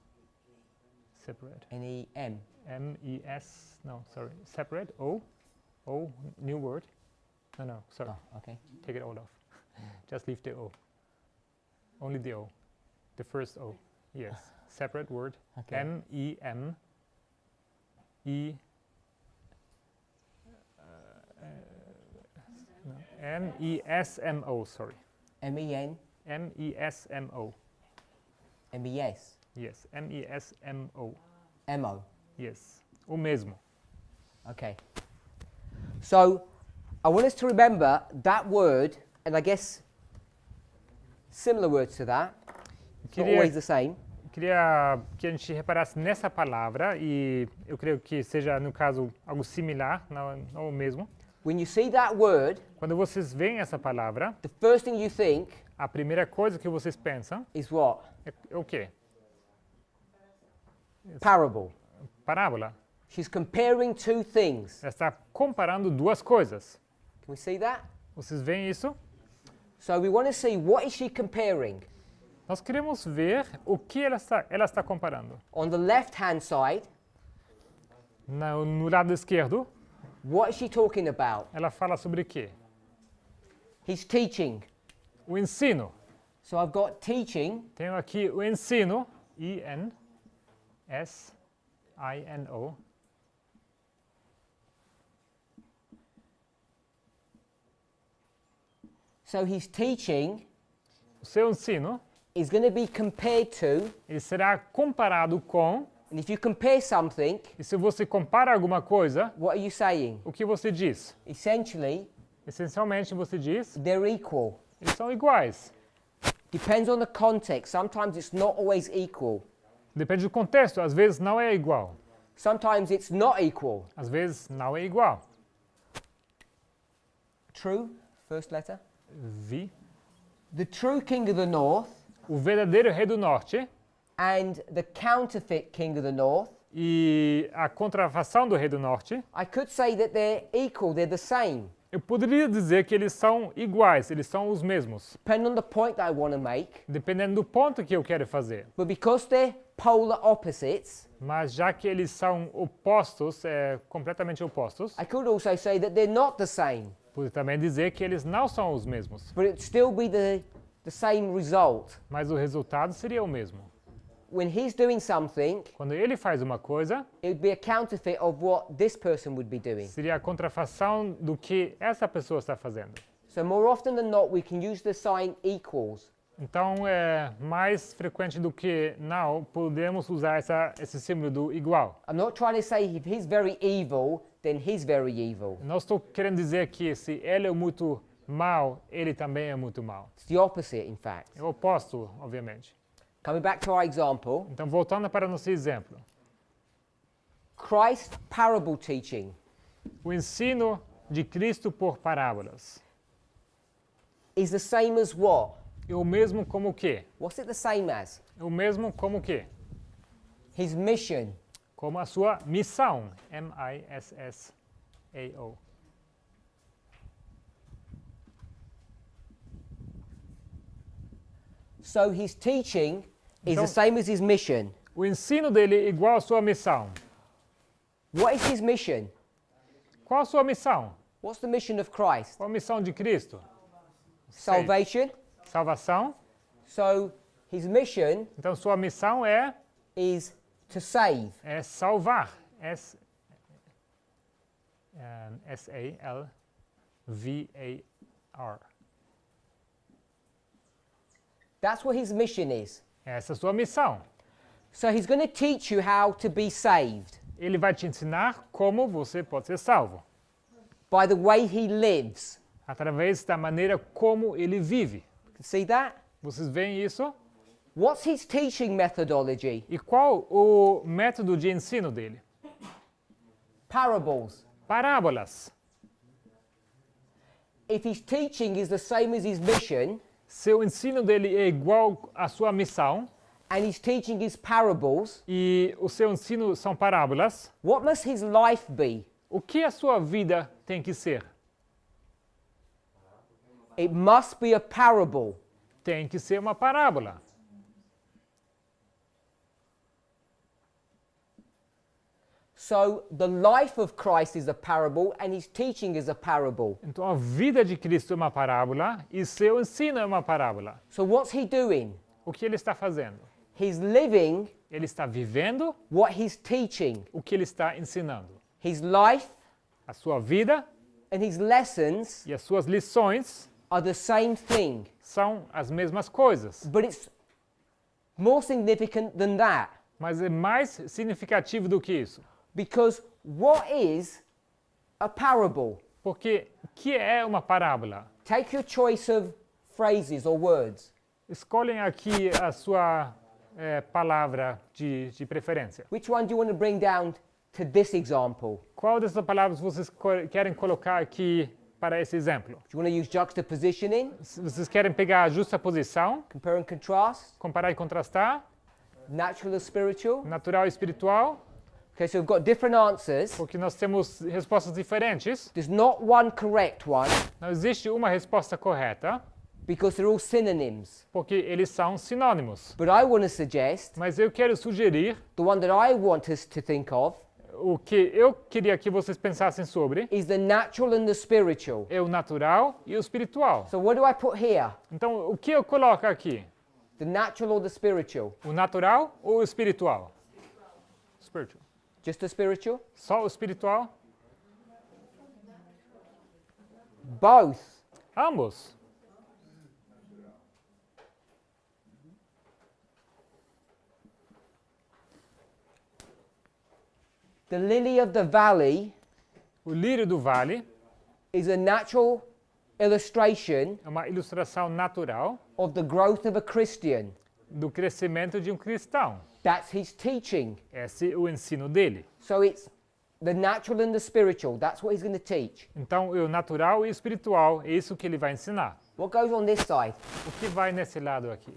Separate. N-E-M. M-E-S, no, sorry. Separate, O, new word. No, sorry. Oh, okay. Take it all off. Just leave the O. Only the O. The first O. Yes. Separate word. Okay. M-E-M. M-E-S-M-O, sorry. M-E-N, M-E-S-M-O. M-E-S, Yes, M-E-S-M-O. M-O. Yes. O mesmo. Okay. So I want us to remember that word, and I guess similar words to that. It's not always the same. Queria que a gente reparasse nessa palavra, e eu creio que seja, no caso, algo similar, não o mesmo. When you see that word, Quando vocês veem essa palavra, the first thing you think a primeira coisa que vocês pensam is what? é o quê? Parable. Parábola. She's comparing two things. Ela está comparando duas coisas. Can we see that? Vocês veem isso? So we want to see what is she comparing. Nós queremos ver o que ela está comparando. On the left-hand side, No lado esquerdo, what is she talking about? ela fala sobre o quê? He's teaching. O ensino. So I've got teaching, Tenho aqui o ensino, I-N-S-I-N-O. so he's teaching O seu ensino, is going to be compared to, ele será comparado com, and if you compare something, e se você compara alguma coisa, what are you saying? o que você diz? Essentially, Essencialmente você diz, they're equal. eles são iguais. Depends on the context. Sometimes it's not always equal. Depende do contexto, às vezes não é igual. Sometimes it's not equal. Às vezes não é igual. True, first letter. Vi. The true king of the north O verdadeiro rei do norte and the counterfeit king of the north, e a contrafação do rei do norte, I could say that they're equal, they're the same. eu poderia dizer que eles são iguais, eles são os mesmos, Depending on the point that I want to make. dependendo do ponto que eu quero fazer. But because they're polar opposites, Mas já que eles são opostos, completamente opostos, I could also say that they're not the same. pude também dizer que eles não são os mesmos, But it'd still be the same result. mas o resultado seria o mesmo. when he's doing something, Quando ele faz uma coisa, it would be a counterfeit of what this person would be doing. seria a contrafação do que essa pessoa está fazendo. So more often than not, we can use the sign equals. Então, é mais frequente do que não, podemos usar esse símbolo do igual. I'm not trying to say if he's very evil, then he's very evil. Não estou querendo dizer que se ele é muito mal, ele também é muito mal. It's the opposite, in fact. É o oposto, obviamente. Coming back to our example, Então, voltando para o nosso exemplo. Christ's parable teaching O ensino de Cristo por parábolas. is the same as what? É o mesmo como o quê? What's it the same as? É o mesmo como o quê? His mission. Como a sua missão. M-I-S-S-A-O. So his teaching is Então- the same as his mission. O ensino dele é igual à sua missão. What is his mission? Qual a sua missão? What's the mission of Christ? Qual a missão de Cristo? Salvation. Salvação. So his mission Então, sua missão é is to save. salvar. S-A-L-V-A-R. That's what his mission is. Essa é a sua missão. So he's going to teach you how to be saved Ele vai te ensinar como você pode ser salvo. by the way he lives. Através da maneira como ele vive. See that? Vocês veem isso? What's his teaching methodology? E qual o método de ensino dele? Parables. Parábolas. If his teaching is the same as his mission, Seu ensino dele é igual à sua missão and his teaching is parables, e o seu ensino são parábolas, what must his life be? o que a sua vida tem que ser? It must be a parable. Tem que ser uma parábola. So the life of Christ is a parable and his teaching is a parable. Então a vida de Cristo é uma parábola e seu ensino é uma parábola. So what's he doing? O que ele está fazendo? He's living Ele está vivendo what he's teaching. o que ele está ensinando. His life A sua vida and his lessons e as suas lições are the same thing, são as mesmas coisas, but it's more significant than that. mas é mais significativo do que isso. Because what is a parable? Porque o que é uma parábola? Take your choice of phrases or words. Escolhem aqui a sua palavra de preferência. Which one do you want to bring down to this example? Qual dessas palavras vocês querem colocar aqui para esse exemplo? Do you want to use juxtapositioning, Vocês querem pegar a justaposição, compare and contrast, comparar e contrastar, natural or spiritual? natural e espiritual? Okay, so we've got different answers. Porque nós temos respostas diferentes. There's not one correct one Não existe uma resposta correta, because they're all synonyms. porque eles são sinônimos. But I want to suggest Mas eu quero sugerir the one that I want us to think of o que eu queria que vocês pensassem sobre is the natural and the spiritual. é o natural e o espiritual. So what do I put here? Então, o que eu coloco aqui? The natural or the spiritual? O natural ou o espiritual? Spiritual. Just the spiritual? Só o espiritual? Both. Ambos. The lily of the valley O lírio do vale is a natural illustration é uma ilustração natural of the growth of a Christian. do crescimento de um cristão. That's his teaching. Esse é o ensino dele. So it's the natural and the spiritual. That's what he's going to teach. Então, é o natural e o espiritual, é isso que ele vai ensinar. What goes on this side? O que vai nesse lado aqui?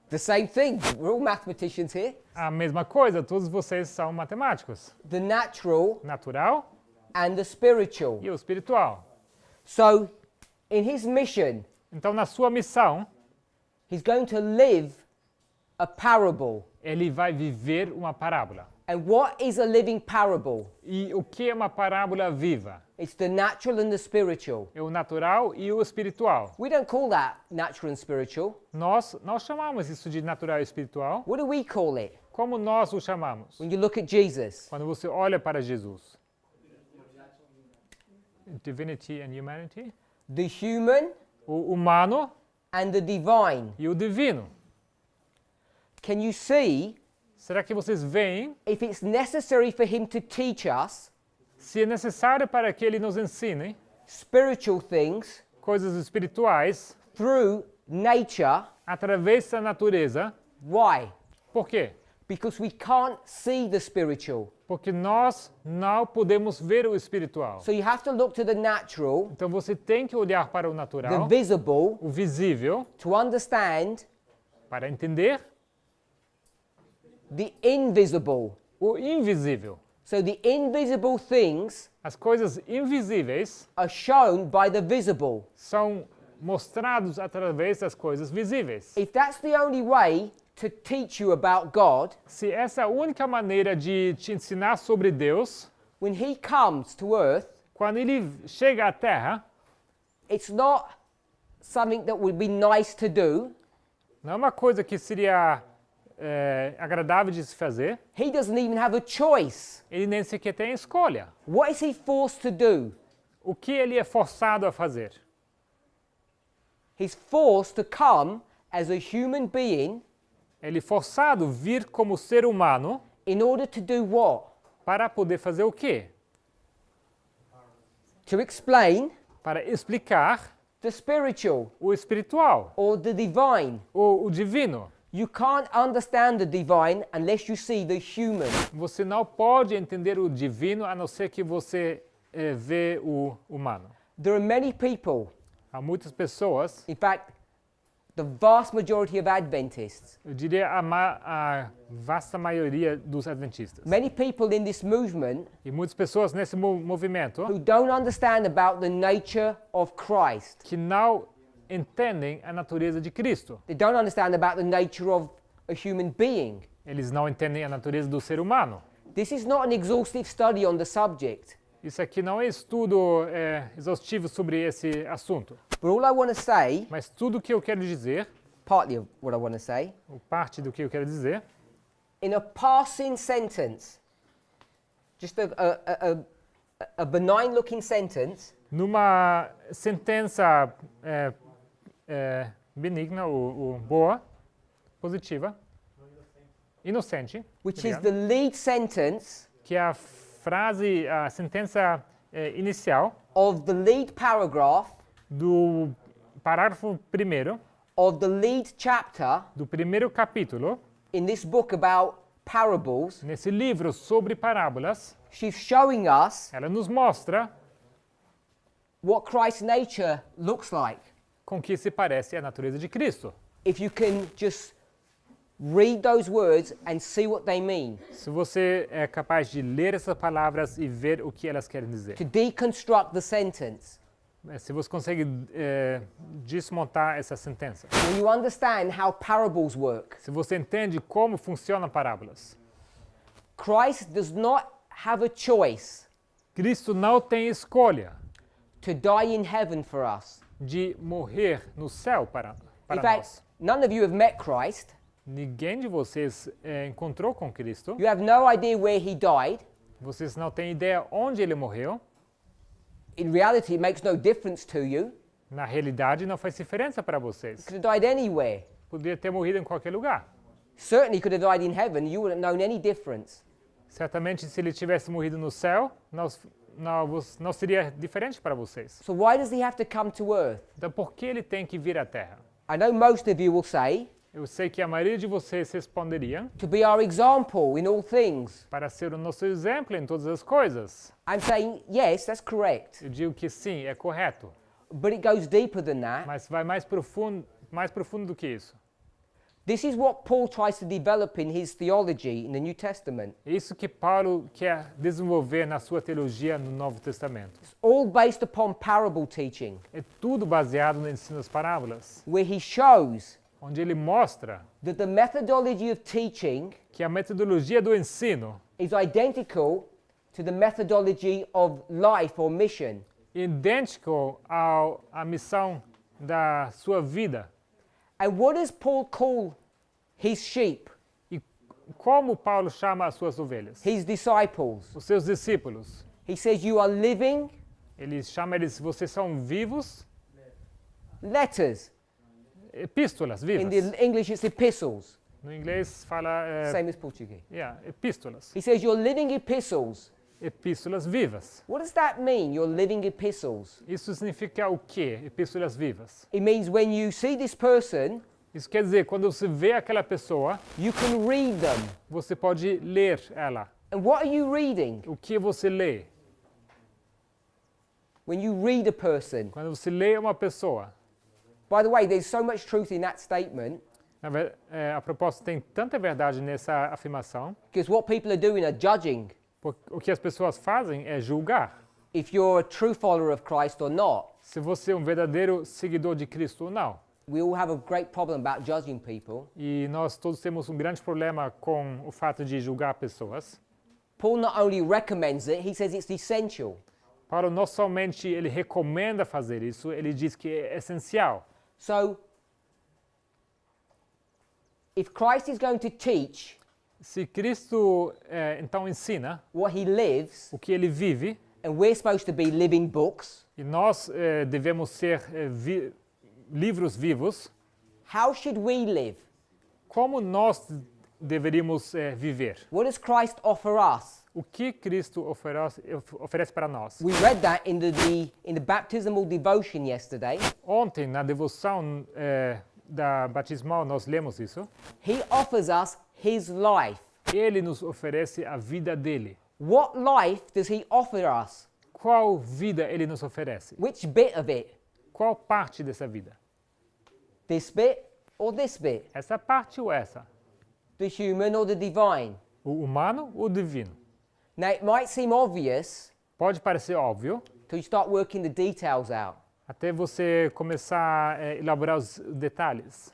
The same thing. We're all mathematicians here. A mesma coisa, todos vocês são matemáticos. The natural Natural and the spiritual. e o espiritual. So in his mission, Então, na sua missão, he's going to live a parable. ele vai viver uma parábola. And what is a living parable? E o que é uma parábola viva? It's the natural and the spiritual. É o natural e o espiritual. We don't call that natural and spiritual. Nós chamamos isso de natural e espiritual. What do we call it? Como nós o chamamos? When you look at Jesus, Quando você olha para Jesus. Divinity and humanity. the human O humano and the divine. e o divino. Can you see Será que vocês veem if it's necessary for him to teach us se é necessário para que ele nos ensine spiritual things coisas espirituais through nature? através da natureza? Why? Por quê? Because we can't see the spiritual. Porque nós não podemos ver o espiritual. So you have to look to the natural, Então você tem que olhar para o the natural, visible, o visível, to understand para entender the invisible. o invisível. So the invisible things As coisas invisíveis are shown by the visible. são mostrados através das coisas visíveis. If that's the only way to teach you about God, Se essa é a única maneira de te ensinar sobre Deus, when he comes to earth, quando ele chega à Terra, it's not something that would be nice to do. não é uma coisa que seria agradável de se fazer. He doesn't even have a choice. Ele nem sequer tem escolha. What is he forced to do? O que ele é forçado a fazer? He's forced to come as a human being Ele é forçado a vir como ser humano in order to do what? para poder fazer o quê? To explain Para explicar the spiritual o espiritual, or the divine. o divino. You can't understand the divine unless you see the human. Você não pode entender o divino a não ser que você vê o humano. There are many people, Há muitas pessoas, in fact, the vast majority of Adventists, eu diria a vasta maioria dos adventistas, many people in this movement e muitas pessoas nesse movimento who don't understand about the nature of Christ. que não entendem a natureza de Cristo. They don't understand about the nature of a human being. Eles não entendem a natureza do ser humano. This is not an exhaustive study on the subject. Isso aqui não é estudo exaustivo sobre esse assunto. But all I want to say, Mas tudo o que eu quero dizer, partly of what I want to say, ou parte do que eu quero dizer, in a passing sentence, just a benign looking sentence, numa sentença benigna ou boa, positiva, inocente, which is obrigado, the lead sentence que é a sentença inicial of the lead paragraph do parágrafo primeiro, of the lead chapter do primeiro capítulo, in this book about parables. nesse livro sobre parábolas. She's showing us Ela nos mostra what Christ's nature looks like. com que se parece a natureza de Cristo. If you can just read those words and see what they mean, Se você é capaz de ler essas palavras e ver o que elas querem dizer. to deconstruct the sentence, Se você consegue desmontar essa sentença. when you understand how parables work, Se você entende como funcionam parábolas. Christ does not have a choice Cristo não tem escolha to die in heaven for us. de morrer no céu para In fact, nós. none of you have met Christ. Ninguém de vocês encontrou com Cristo. You have no idea where he died. Vocês não têm ideia onde ele morreu. In reality, it makes no difference to you. Na realidade, não faz diferença para vocês. Could have died anywhere. Poderia ter morrido em qualquer lugar. Certainly could have died in heaven. You wouldn't have known any difference. Certamente, se ele tivesse morrido no céu, não seria diferente para vocês. So why does he have to come to earth? Então, por que ele tem que vir à Terra? I know most of you will say, Eu sei que a maioria de vocês responderiam to be our example in all things. para ser o nosso exemplo em todas as coisas. I'm saying, yes, that's correct. Eu digo que sim, é correto, But it goes deeper than that. mas vai mais profundo do que isso. This is what Paul tries to develop in his theology in the New Testament. É isso que Paulo quer desenvolver na sua teologia no Novo Testamento. It's all based upon parable teaching, É tudo baseado no ensino das parábolas, where he shows onde ele mostra that the methodology of teaching que a metodologia do ensino is identical to the methodology of life or mission. é idêntico à missão da sua vida. And what does Paul call his sheep, E como Paulo chama as suas ovelhas? his disciples? Os seus discípulos. He says, you are living Ele chama eles, vocês são vivos, letters. epístolas In vivas. the English, it's epistles, No inglês fala same as Portuguese. epístolas. He says, you're living epistles. Epístolas vivas. What does that mean, you're living epistles? Isso significa o quê? Epístolas vivas. It means when you see this person, Isso quer dizer, quando você vê aquela pessoa, you can read them. você pode ler ela. And what are you reading O que você lê? when you read a person? Quando você lê uma pessoa. By the way, there's so much truth in that statement A propósito, tem tanta verdade nessa afirmação, because what people are doing are judging porque o que as pessoas fazem é julgar if you're a true follower of Christ or not. se você é um verdadeiro seguidor de Cristo ou não. We all have a great problem about judging people. E nós todos temos um grande problema com o fato de julgar pessoas. Paul not only recommends it, he says it's essential. Paulo não somente ele recomenda fazer isso, ele diz que é essencial. So, if Christ is going to teach Se Cristo então ensina what he lives, o que ele vive, and we're supposed to be living books, e nós devemos ser livros vivos, how should we live? como nós deveríamos viver? What does Christ offer us? O que Cristo oferece para nós? We read that in the baptismal devotion yesterday. Ontem, na devoção da batismal, nós lemos isso. He offers us his life. Ele nos oferece a vida dele. What life does he offer us? Qual vida ele nos oferece? Which bit of it? Qual parte dessa vida? This bit or this bit? Essa parte ou essa? The human or the divine? O humano ou o divino? Now, it might seem obvious Pode parecer óbvio, till you start working the details out. até você começar a elaborar os detalhes.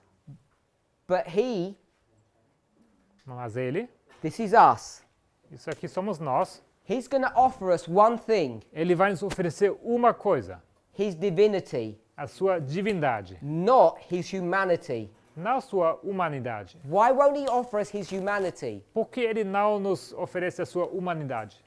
But he, Mas ele, this is us. isso aqui somos nós, He's going to offer us one thing, ele vai nos oferecer uma coisa, his divinity, a sua divindade, not his humanity. não a sua humanidade. Why won't he offer us his humanity? Por que ele não nos oferece a sua humanidade?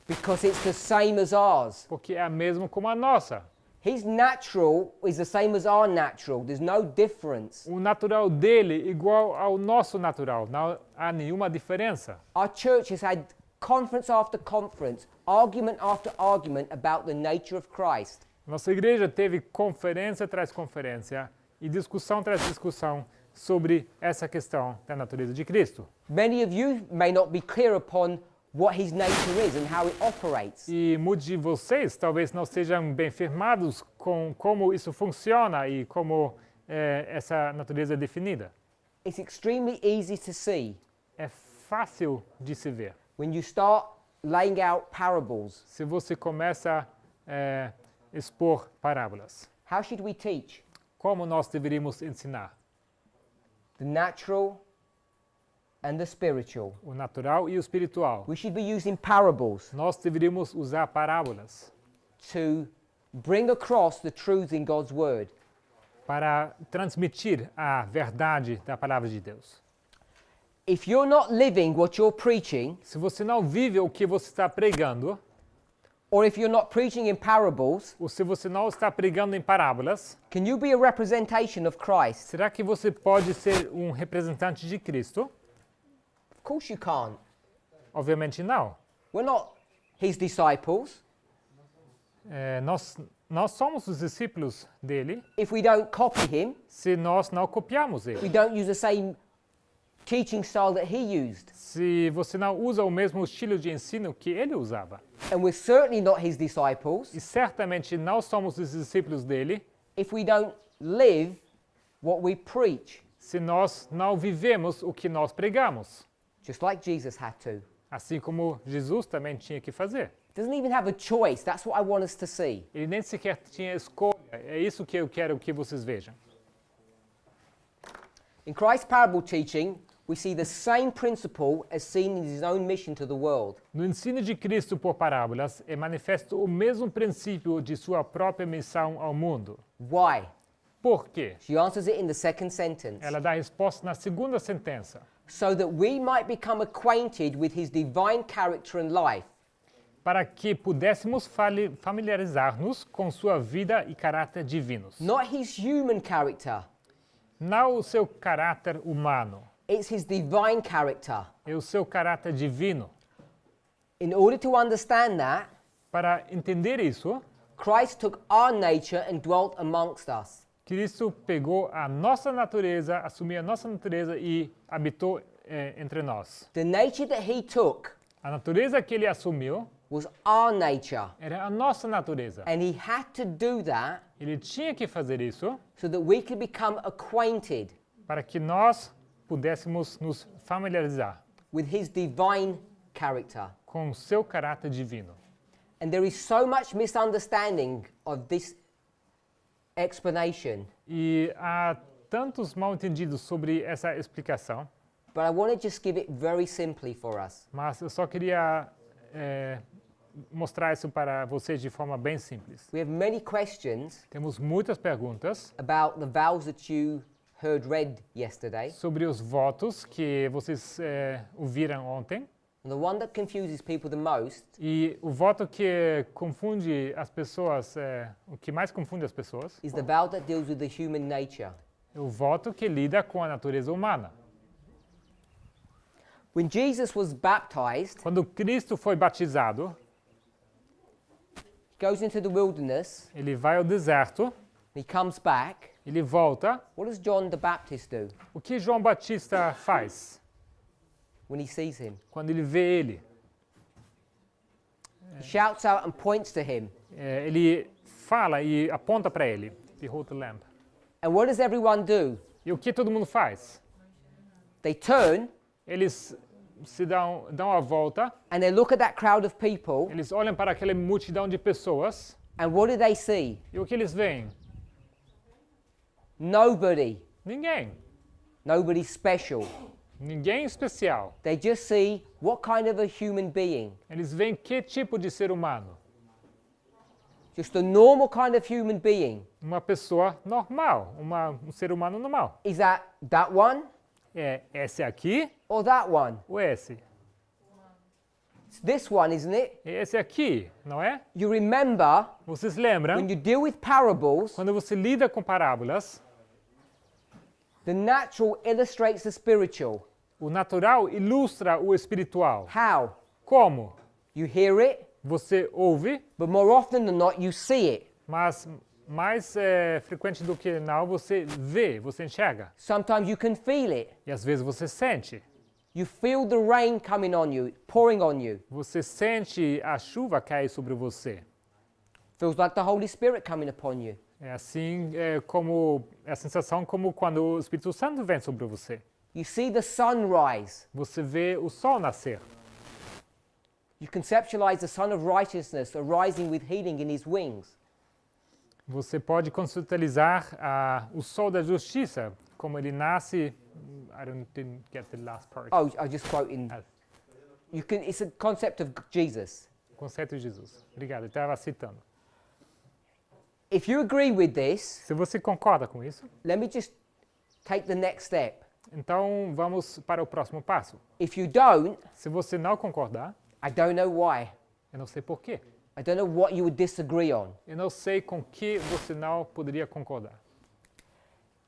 Because it's the same as ours. Porque é a mesma como a nossa. His natural is the same as our natural. There's no difference. O natural dele igual ao nosso natural, não há nenhuma diferença. Our church has had conference after conference, argument after argument about the nature of Christ. Nossa igreja teve conferência tras conferência e discussão tras discussão sobre essa questão da natureza de Cristo. Many of you may not be clear upon what his nature is and how it operates. E muitos de vocês talvez não sejam bem firmados com como isso funciona e como essa natureza é definida. It's extremely easy to see É fácil de se ver. when you start laying out parables. Se você começa a expor parábolas, How should we teach? como nós deveríamos ensinar? The natural and the spiritual. O natural e o espiritual. We should be using parables Nós deveríamos usar parábolas to bring across the truths in God's word. para transmitir a verdade da palavra de Deus. If you're not living what you're preaching, Se você não vive o que você está pregando, or if you're not preaching in parables, ou se você não está pregando em parábolas, can you be a representation of Christ? será que você pode ser um representante de Cristo? Of course you can't. Obviamente não. We're not his disciples Nós somos os discípulos dele if we don't copy him, se nós não copiamos we ele. don't use the same teaching style that he used. Se você não usa o mesmo estilo de ensino que ele usava. And we're certainly not his disciples E certamente não somos os discípulos dele if we don't live what we preach, se nós não vivemos o que nós pregamos. just like Jesus had to. Assim como Jesus também tinha que fazer. Doesn't even have a choice. That's what I want us to see. Ele nem sequer tinha escolha. É isso que eu quero que vocês vejam. In Christ's parable teaching, we see the same principle as seen in his own mission to the world. No ensino de Cristo por parábolas, é manifesto o mesmo princípio de sua própria missão ao mundo. Why? Por quê? She answers it in the second sentence. Ela dá a resposta na segunda sentença. So that we might become acquainted with his divine character and life, Para que pudéssemos familiarizar-nos com sua vida e caráter divinos. not his human character. Não o seu caráter humano, It's his divine character. é o seu caráter divino. In order to understand that, Para entender isso, Christ took our nature and dwelt amongst us. Cristo pegou a nossa natureza, assumiu a nossa natureza e habitou entre nós. The nature that he took A natureza que ele assumiu was our nature, era a nossa natureza. and he had to do that Ele tinha que fazer isso so that we could become acquainted para que nós pudéssemos nos familiarizar with his divine character. com o seu caráter divino. And there is so much misunderstanding of this explanation, E há tantos mal-entendidos sobre essa explicação, but I want to just give it very simply for us. mas eu só queria mostrar isso para vocês de forma bem simples. We have many questions Temos muitas perguntas about the vows that you heard read yesterday. sobre os votos que vocês ouviram ontem. And the one that confuses people the most E o voto que confunde as pessoas, o que mais confunde as pessoas, is the vow that deals with the human nature. é o voto que lida com a natureza humana. When Jesus was baptized, Quando Cristo foi batizado, he goes into the wilderness, ele vai ao deserto, he comes back. ele volta. What does John the Baptist do O que João Batista faz when he sees him? quando ele vê ele? He shouts out and points to him. Ele fala e aponta para ele. Behold the lamb. And what does everyone do? E o que todo mundo faz? They turn Eles se dão a volta, and they look at that crowd of people, eles olham para aquela multidão de pessoas and what do they see? e o que eles veem? Nobody. Ninguém. Nobody special. Ninguém especial. They just see what kind of a human being. Eles veem que tipo de ser humano? Just a normal kind of human being. Uma pessoa normal, um ser humano normal. Is that one É esse aqui or that one? ou esse? It's this one, isn't it? É esse aqui, não é? You remember Vocês lembram? when you deal with parables, Quando você lida com parábolas, the natural illustrates the spiritual. o natural ilustra o espiritual. How? Como? You hear it, Você ouve, but more often than not, you see it. mas mais frequente do que não, você vê, você enxerga. Sometimes you can feel it. E às vezes você sente. You feel the rain coming on you, pouring on you. Você sente a chuva cair sobre você. Feels like the Holy Spirit coming upon you. É assim como a sensação como quando o Espírito Santo vem sobre você. You see the sun rise. Você vê o sol nascer. You conceptualize the Son of Righteousness arising with healing in his wings. Você pode conceptualizar o sol da justiça, como ele nasce. Didn't get the last part. Oh, I just quoting. Ah, It's a concept of Jesus. o conceito de Jesus. Obrigado, eu estava citando. If you agree with this, Se você concorda com isso, let me just take the next step. então vamos para o próximo passo. If you don't, Se você não concordar, I don't know why. eu não sei porquê. I don't know what you would disagree on. Eu não sei com que você não poderia concordar.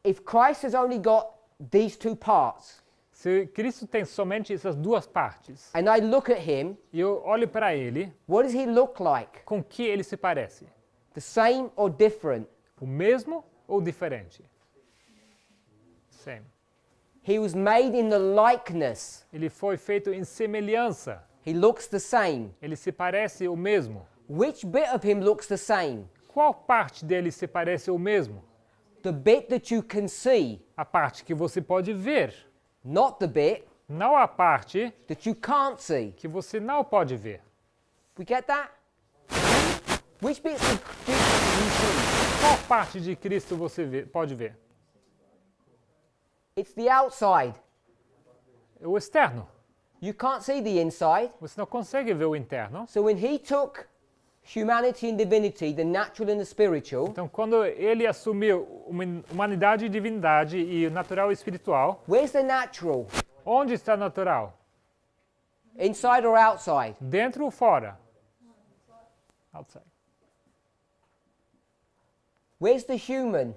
If Christ has only got these two parts, Se Cristo tem somente essas duas partes, and I look at him, e eu olho para ele, what does he look like? com que ele se parece? The same or different? O mesmo ou diferente? Same. He was made in the likeness. Ele foi feito em semelhança. He looks the same. Ele se parece o mesmo. Which bit of him looks the same? Qual parte dele se parece o mesmo? The bit that you can see, A parte que você pode ver, not the bit não a parte that you can't see. que você não pode ver. We get that? Which bits of Jesus do you see? Qual parte de Cristo você pode ver? It's the outside. É o externo. You can't see the inside. Você não consegue ver o interno. So when he took humanity and divinity, the natural and the spiritual, Então, quando ele assumiu humanidade e divindade e o natural e espiritual, where's the natural? onde está o natural? Inside or outside? Dentro ou fora? Outside. Where's the human?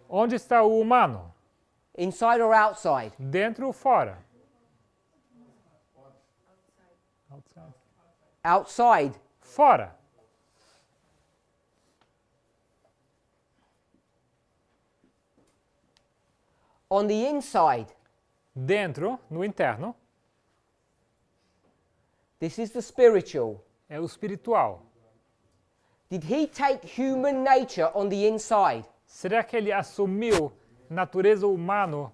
Onde está o humano? Inside or outside? Dentro ou fora? Outside. Outside. Fora. On the inside, Dentro, no interno, this is the spiritual. é o espiritual. Did he take human nature on the inside? Será que ele assumiu natureza humana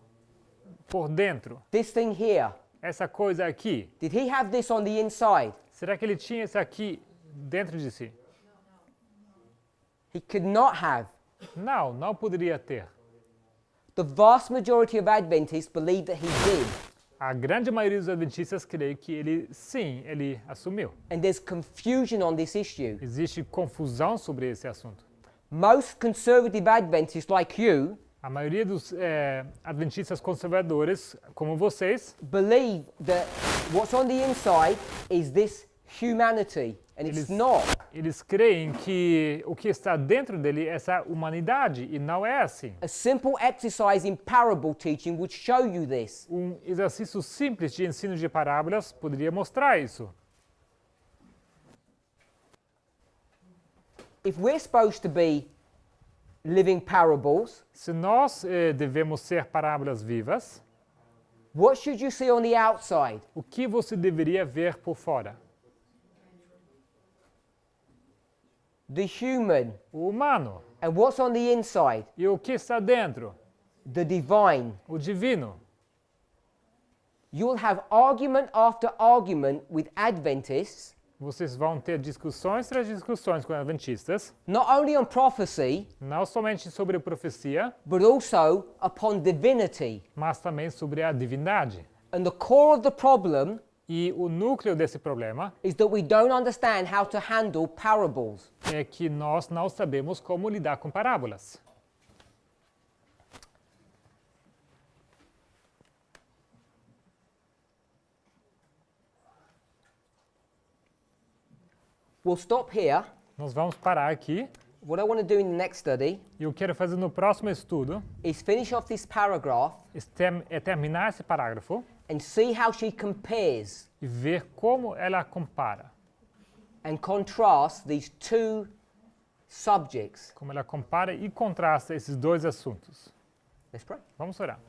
por dentro? This thing here. Essa coisa aqui. Did he have this on the inside? Será que ele tinha isso aqui dentro de si? He could not have. Não, não poderia ter. The vast majority of Adventists believe that he did. A grande maioria dos adventistas crê que ele, sim, ele assumiu. And there's confusion on this issue. Existe confusão sobre esse assunto. Most conservative Adventists like you A maioria dos adventistas conservadores, como vocês, believe that what's on the inside is this humanity, and it's not. eles creem que o que está dentro dele é essa humanidade, e não é assim. A simple exercise in parable teaching would show you this. Exercício simples de ensino de parábolas poderia mostrar isso. If we're supposed to be living parables, Se nós devemos ser parábolas vivas, what should you see on the outside? o que você deveria ver por fora? The human. O humano. And what's on the inside? E o que está dentro? The divine. O divino. You'll have argument after argument with Adventists, Vocês vão ter discussões tras discussões com adventistas, not only on prophecy, não somente sobre profecia, but also upon divinity. mas também sobre a divindade. And the core of the problem E o núcleo desse problema is that we don't understand how to handle parables. é que nós não sabemos como lidar com parábolas. We'll stop here. Nós vamos parar aqui. What I want to do in the next study E eu quero fazer no próximo estudo is finish off this paragraph é terminar esse parágrafo and see how she compares e ver como ela compara. and contrasts these two subjects. Como ela compara e contrasta esses dois assuntos. Let's pray. Vamos orar.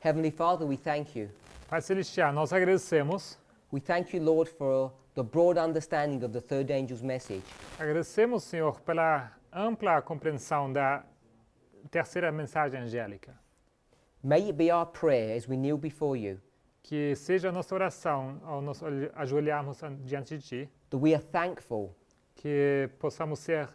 Heavenly Father, we thank you. Pai Celestial, nós agradecemos. We thank you, Lord, for the broad understanding of the third angel's message. Agradecemos, Senhor, pela ampla compreensão da terceira mensagem angélica. May it be our prayer as we kneel before you Que seja a nossa oração ao nos ajoelharmos diante de Ti, that we are thankful que possamos ser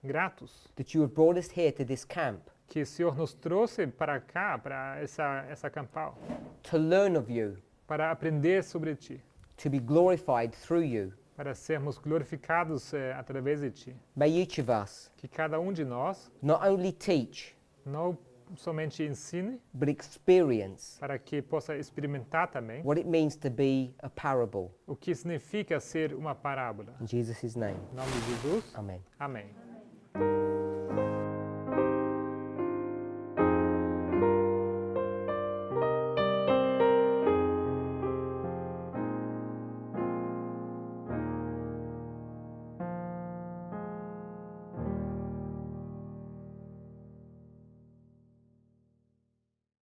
gratos, that you have brought us here to this camp que o Senhor nos trouxe para cá, para essa campal, to learn of you, para aprender sobre Ti, to be glorified through you. para sermos glorificados através de Ti. May each of us Que cada de nós not only teach, não somente ensine, but experience para que possa experimentar também what it means to be a parable. o que significa ser uma parábola. In Jesus' name, Em nome de Jesus, amen. amém.